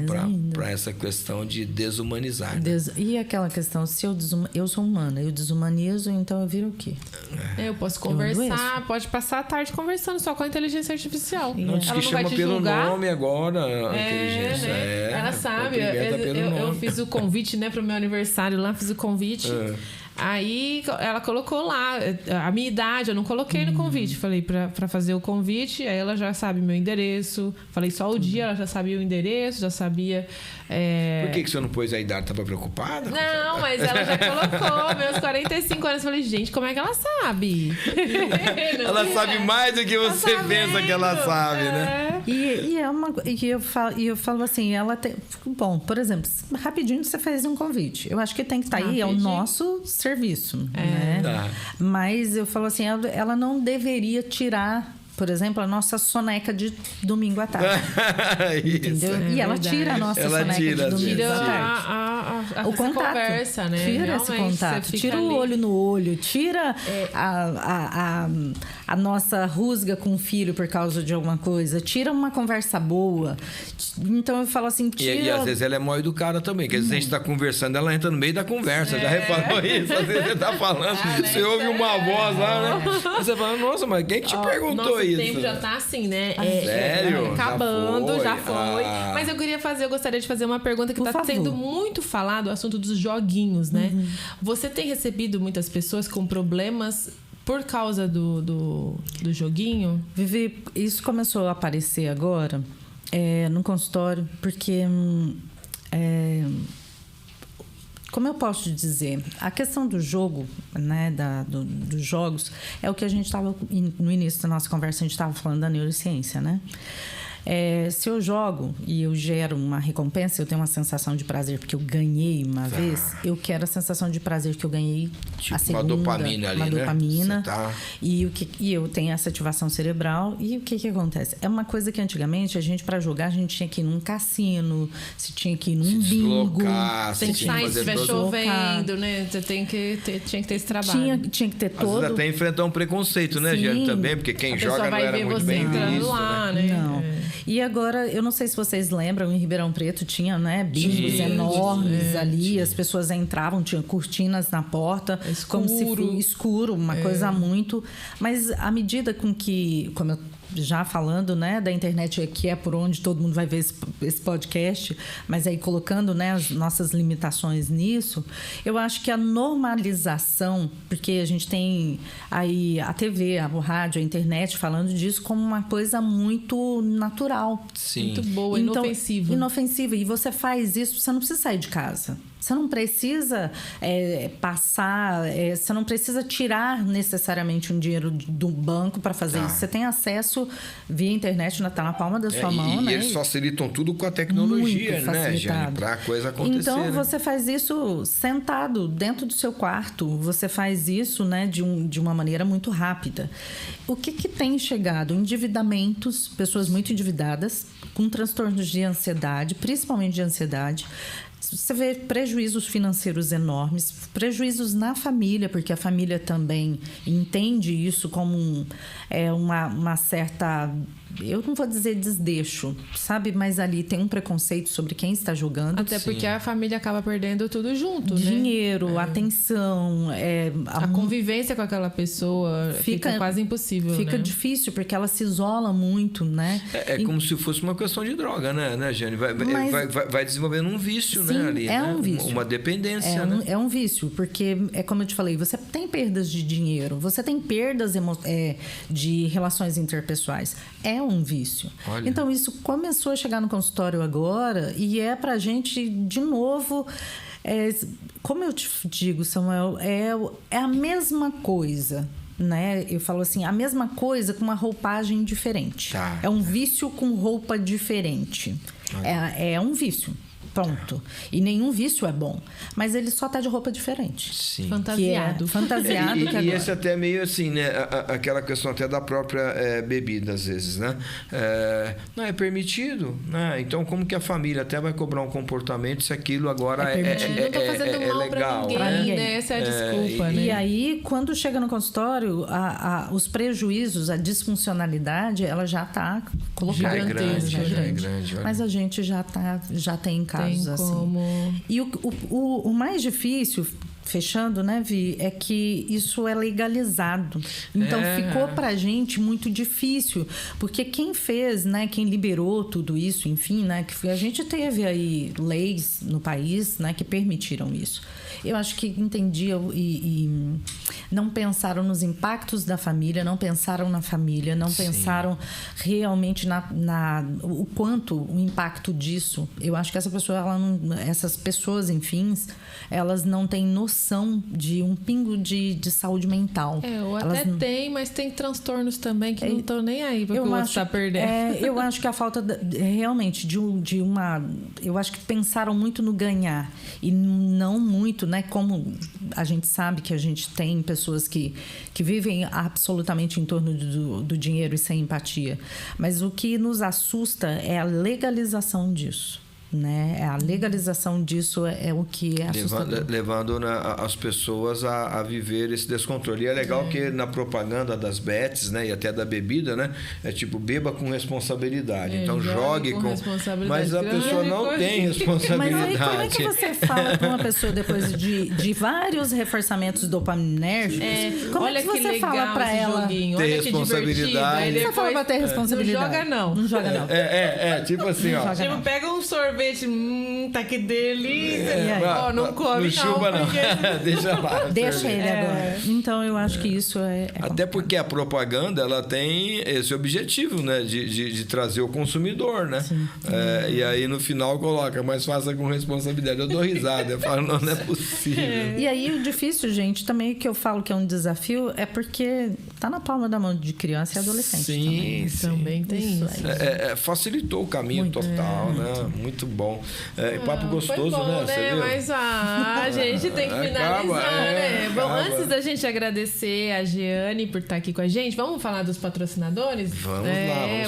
para essa questão de desumanizar. Né? E aquela questão, se eu sou humana, eu desumanizo, então eu viro o quê? Eu posso conversar, pode passar a tarde conversando só com a inteligência artificial. Não diz que chama pelo nome agora, a inteligência. Né? Ela sabe. Eu fiz o convite, né, pro meu aniversário lá, fiz o convite. Aí ela colocou lá a minha idade, eu não coloquei no convite. Falei pra fazer o convite, aí ela já sabe meu endereço. Falei só o dia, ela já sabia o endereço, já sabia. Por que você não pôs a idade? Tava preocupada? Não, mas ela já colocou meus 45 anos. Falei, gente, como é que ela sabe? Ela sabe mais do que você pensa que ela sabe, né? E eu falo assim, ela tem. Bom, por exemplo, rapidinho você fez um convite. Eu acho que tem que estar aí, é o nosso serviço, né? Mas eu falo assim, ela não deveria tirar, por exemplo, a nossa soneca de domingo à tarde. Entendeu? E ela tira a nossa soneca de domingo à tarde. O contato. Conversa, né? Tira realmente, esse contato. Tira o olho no olho. Tira a nossa rusga com o filho por causa de alguma coisa. Tira uma conversa boa. Então eu falo assim, tira... E às vezes ela é mal educada também. Porque às vezes a gente tá conversando, ela entra no meio da conversa. Já reparou isso? Às vezes você tá falando, você ouve uma voz lá, né? Você fala, nossa, mas quem que te perguntou isso? O tempo já tá assim, né? Sério? Acabando, já foi. Mas eu gostaria de fazer uma pergunta que tá sendo muito falado, o assunto dos joguinhos, né? Você tem recebido muitas pessoas com problemas por causa do joguinho? Vivi, isso começou a aparecer agora no consultório, porque... como eu posso te dizer, a questão do jogo, né, dos jogos, é o que a gente estava, no início da nossa conversa, a gente estava falando da neurociência, né? Se eu jogo e eu gero uma recompensa, eu tenho uma sensação de prazer porque eu ganhei uma vez, eu quero a sensação de prazer que eu ganhei tipo a segunda, uma dopamina ali, uma dopamina, né? E eu tenho essa ativação cerebral. E o que acontece? É uma coisa que antigamente a gente, para jogar, a gente tinha que ir num cassino, se tinha que ir num bingo, se estiver chovendo, né? Você tinha que ter esse trabalho. Tinha que ter todo. Às vezes até enfrentar um preconceito, né, Jane, também, porque quem joga não era muito bem visto, lá, né? Não. E agora, eu não sei se vocês lembram, em Ribeirão Preto tinha, né, bingos enormes ali, as pessoas entravam, tinha cortinas na porta, como se fosse escuro, uma coisa muito... Mas à medida com que, como eu já falando, né, da internet, que é por onde todo mundo vai ver esse podcast, mas aí colocando, né, as nossas limitações nisso, eu acho que a normalização, porque a gente tem aí a TV, o rádio, a internet falando disso como uma coisa muito natural. Sim. Muito boa, então, inofensiva. Inofensiva. E você faz isso, você não precisa sair de casa. Você não precisa você não precisa tirar necessariamente um dinheiro do banco para fazer isso. Você tem acesso via internet, está na palma da sua mão, né? E eles facilitam tudo com a tecnologia, né, Jane? Para a coisa acontecer. Então, você faz isso sentado dentro do seu quarto. Você faz isso, né, de uma maneira muito rápida. O que tem chegado? Endividamentos, pessoas muito endividadas, com transtornos de ansiedade, principalmente de ansiedade. Você vê prejuízos financeiros enormes, prejuízos na família, porque a família também entende isso como uma certa... Eu não vou dizer desdeixo, sabe? Mas ali tem um preconceito sobre quem está jogando. Até porque a família acaba perdendo tudo junto, né? Dinheiro, atenção... a convivência com aquela pessoa fica quase impossível, Fica né? difícil, porque ela se isola muito, né? Como se fosse uma questão de droga, né, Jane? Vai desenvolvendo um vício, sim, né? Ali, um vício. Uma dependência, né? É um vício, porque, como eu te falei, você tem perdas de dinheiro, você tem perdas de relações interpessoais. É um vício. Olha. Então, isso começou a chegar no consultório agora e pra gente, de novo... como eu te digo, Samuel, é a mesma coisa, né? Eu falo assim, a mesma coisa com uma roupagem diferente. Tá. É um vício com roupa diferente. É um vício. Ponto. E nenhum vício é bom. Mas ele só tá de roupa diferente. Sim. Fantasiado. Fantasiado. E esse até meio assim, né? Aquela questão até da própria bebida, às vezes, né? Não é permitido, né? Então, como que a família até vai cobrar um comportamento se aquilo agora não tá fazendo mal legal, pra ninguém, né? Essa é a desculpa, né? E aí, quando chega no consultório, os prejuízos, a disfuncionalidade, ela já tá colocada. É grande. Mas a gente já tem casos assim. E o mais difícil, fechando, né, Vi, é que isso é legalizado. Então, ficou pra gente muito difícil. Porque quem fez, né, quem liberou tudo isso, enfim, né, que a gente teve aí leis no país, né, que permitiram isso. Eu acho que entendiam e não pensaram nos impactos da família, não pensaram na família, não pensaram realmente o quanto o impacto disso. Eu acho que essas pessoas, enfim, elas não têm noção de um pingo de saúde mental. Ou até tem, mas tem transtornos também que não estão nem aí porque o outro está perdendo. Eu acho que a falta realmente de uma... Eu acho que pensaram muito no ganhar e não muito, né? Como a gente sabe que a gente tem pessoas que vivem absolutamente em torno do dinheiro e sem empatia. Mas o que nos assusta é a legalização disso. Né? A legalização disso é o que é assustador. Levando as pessoas a viver esse descontrole. E é legal que na propaganda das bets, né, e até da bebida, né, é tipo, beba com responsabilidade. Então jogue com responsabilidade. Mas a pessoa não tem responsabilidade. Mas aí como é que você fala para uma pessoa depois de vários reforçamentos dopaminérgicos? Como é que você fala para ela ter responsabilidade? Você fala para ter responsabilidade? Não joga não. Tipo assim, ó. Tipo, pega um sorvete, tá que delícia. Não come, não. Chupa, não. Deixa lá. Deixa ele agora. Então, eu acho que isso é até porque a propaganda, ela tem esse objetivo, né? De trazer o consumidor, né? E aí, no final, coloca, mas faça com responsabilidade. Eu dou risada. Eu falo, não é possível. E aí, o difícil, gente, também que eu falo que é um desafio, é porque tá na palma da mão de criança e adolescente. Sim. Também tem isso. Facilitou o caminho total, né? Muito bom. Papo gostoso, foi bom, né? Mas a gente tem que finalizar, né? Bom, antes da gente agradecer a Giane por estar aqui com a gente, vamos falar dos patrocinadores?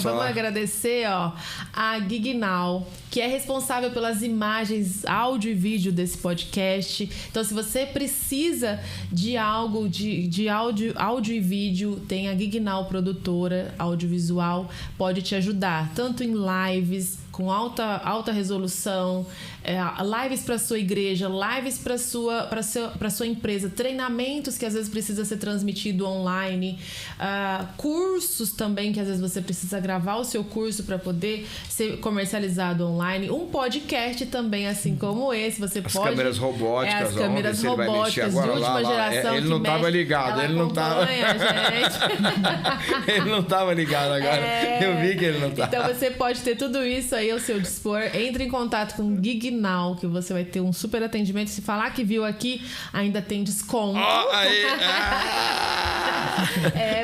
Vamos agradecer a Gignal, que é responsável pelas imagens, áudio e vídeo desse podcast. Então, se você precisa de algo de áudio e vídeo, tem a Gignal Produtora Audiovisual, pode te ajudar, tanto em lives com alta resolução, lives para sua igreja, lives para sua empresa, treinamentos que às vezes precisa ser transmitido online, cursos também que às vezes você precisa gravar o seu curso para poder ser comercializado online, um podcast também assim como esse, você as pode... Câmeras robóticas, as câmeras robóticas de última geração. Ele não estava ligado, ele não estava... Ele não estava ligado agora, eu vi que ele não estava. Então você pode ter tudo isso aí ao seu dispor. Entre em contato com o Gignal, que você vai ter um super atendimento. Se falar que viu aqui, ainda tem desconto.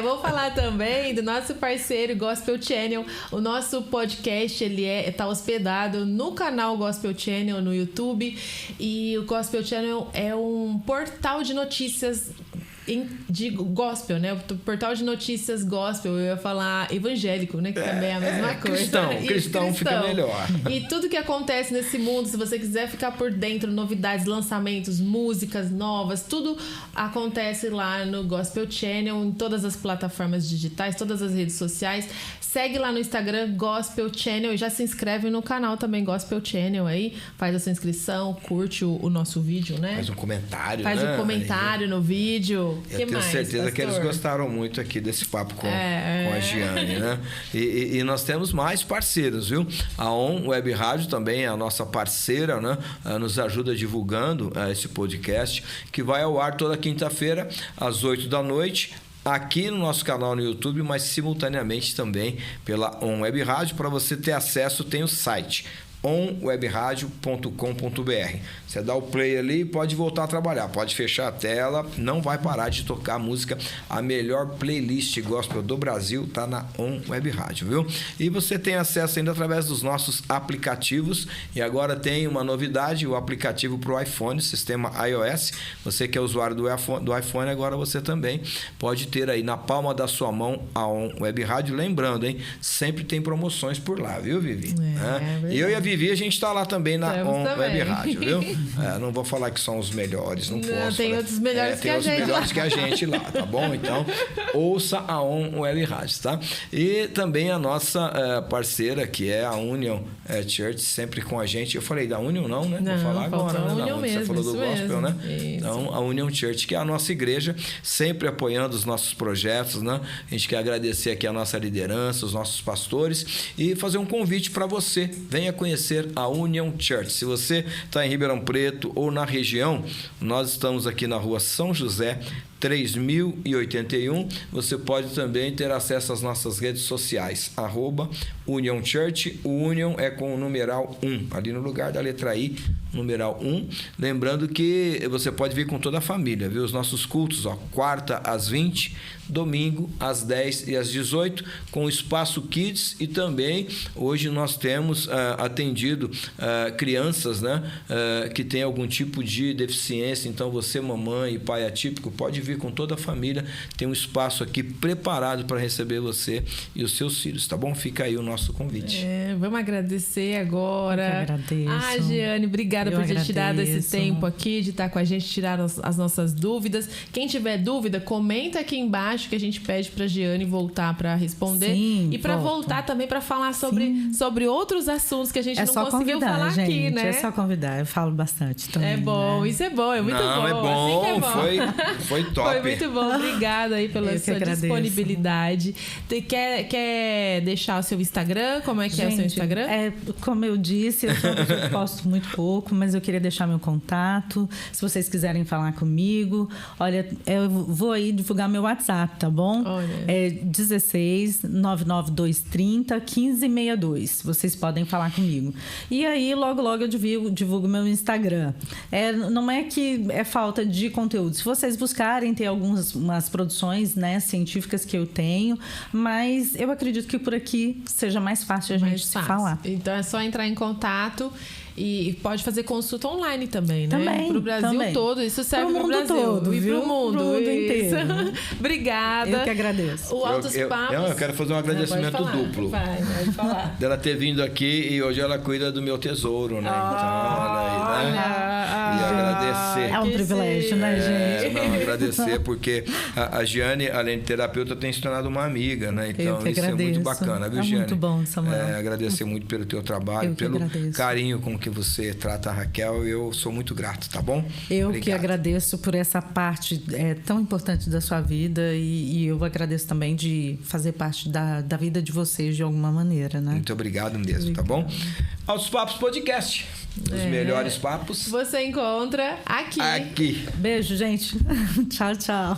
Vou falar também do nosso parceiro Gospel Channel. O nosso podcast ele tá hospedado no canal Gospel Channel no YouTube. E o Gospel Channel é um portal de notícias de gospel, né? O portal de notícias gospel, eu ia falar evangélico, né? Que também é a mesma coisa. Cristão fica melhor. E tudo que acontece nesse mundo, se você quiser ficar por dentro, novidades, lançamentos, músicas novas, tudo acontece lá no Gospel Channel, em todas as plataformas digitais, todas as redes sociais. Segue lá no Instagram, Gospel Channel, e já se inscreve no canal também, Gospel Channel aí. Faz a sua inscrição, curte o nosso vídeo, né? Faz um comentário, Faz um comentário no vídeo. Eu tenho certeza que eles gostaram muito aqui desse papo com a Giane, né? E nós temos mais parceiros, viu? A ON Web Rádio também é a nossa parceira, né? Nos ajuda divulgando esse podcast, que vai ao ar toda quinta-feira, às 8 da noite, aqui no nosso canal no YouTube, mas simultaneamente também pela ON Web Rádio. Para você ter acesso, tem o site onwebradio.com.br. Você dá o play ali e pode voltar a trabalhar, pode fechar a tela, não vai parar de tocar a música. A melhor playlist gospel do Brasil tá na ON Web Rádio, viu? E você tem acesso ainda através dos nossos aplicativos, e agora tem uma novidade, o aplicativo para o iPhone, sistema iOS. Você que é usuário do iPhone, agora você também pode ter aí na palma da sua mão a ON Web Rádio. Lembrando, hein? Sempre tem promoções por lá, viu, Vivi? Eu e a Vivi, a gente está lá também na ON Web Rádio, viu? Não vou falar que são os melhores, não posso. Tem outros melhores que a gente. Tem outros melhores que a gente lá, tá bom? Então, ouça a ON Web Rádio, tá? E também a nossa parceira, que é a Union Church, sempre com a gente. Eu falei da Union, não, né? Vou falar agora, né? Union mesmo, você falou do gospel, mesmo. né? Isso. Então, a Union Church, que é a nossa igreja, sempre apoiando os nossos projetos, né? A gente quer agradecer aqui a nossa liderança, os nossos pastores, e fazer um convite para você. Venha conhecer a Union Church. Se você está em Ribeirão Preto ou na região, nós estamos aqui na rua São José, 3081. Você pode também ter acesso às nossas redes sociais, @Union Church. O Union é com o numeral 1, ali no lugar da letra I, numeral 1. Lembrando que você pode vir com toda a família, viu? Os nossos cultos, quarta às 20, domingo às 10 e às 18, com o Espaço Kids, e também hoje nós temos atendido crianças, né? Que tem algum tipo de deficiência. Então você, mamãe e pai atípico, pode vir com toda a família. Tem um espaço aqui preparado para receber você e os seus filhos, tá bom? Fica aí o nosso convite. Vamos agradecer agora. Eu que agradeço. Giane, obrigada por ter tirado esse tempo aqui, de estar com a gente, tirar as nossas dúvidas. Quem tiver dúvida, comenta aqui embaixo, que a gente pede para Giane voltar para responder. Sim, e para voltar também para falar sobre outros assuntos que a gente não conseguiu falar gente, aqui, né? É só convidar, eu falo bastante também. É bom, né? Isso é bom, é muito bom. É bom, assim que é bom. Foi top. Foi muito bom, obrigada aí pela sua disponibilidade. Quer deixar o seu Instagram? Como é que é o seu Instagram? Como eu disse, eu posto muito pouco, mas eu queria deixar meu contato. Se vocês quiserem falar comigo, olha, eu vou aí divulgar meu WhatsApp, tá bom? Olha. É 16 99230 1562. Vocês podem falar comigo. E aí, logo eu divulgo meu Instagram. Não é que é falta de conteúdo. Se vocês buscarem, tem umas produções, né, científicas que eu tenho, mas eu acredito que por aqui seja mais fácil a gente se falar. Então é só entrar em contato. E pode fazer consulta online também, né? Também. Pro Brasil todo. Isso serve pro Brasil todo, e pro mundo inteiro. Obrigada. Eu que agradeço. O Altos Papos... Eu quero fazer um agradecimento duplo. Pode falar. Dela ter vindo aqui, e hoje ela cuida do meu tesouro, né? Então, olha aí, né? E agradecer. É um privilégio, né, gente? Agradecer, porque a Giane, além de terapeuta, tem se tornado uma amiga, né? Então, isso é muito bacana, viu, Giane? É muito bom, Samuel. Agradecer muito pelo teu trabalho, pelo carinho com que você trata a Raquel. Eu sou muito grato, tá bom? Eu que agradeço por essa parte tão importante da sua vida, e eu agradeço também de fazer parte da vida de vocês de alguma maneira, né? Muito obrigado mesmo, tá bom? Altos Papos Podcast. Os melhores papos você encontra aqui. Beijo, gente. Tchau, tchau.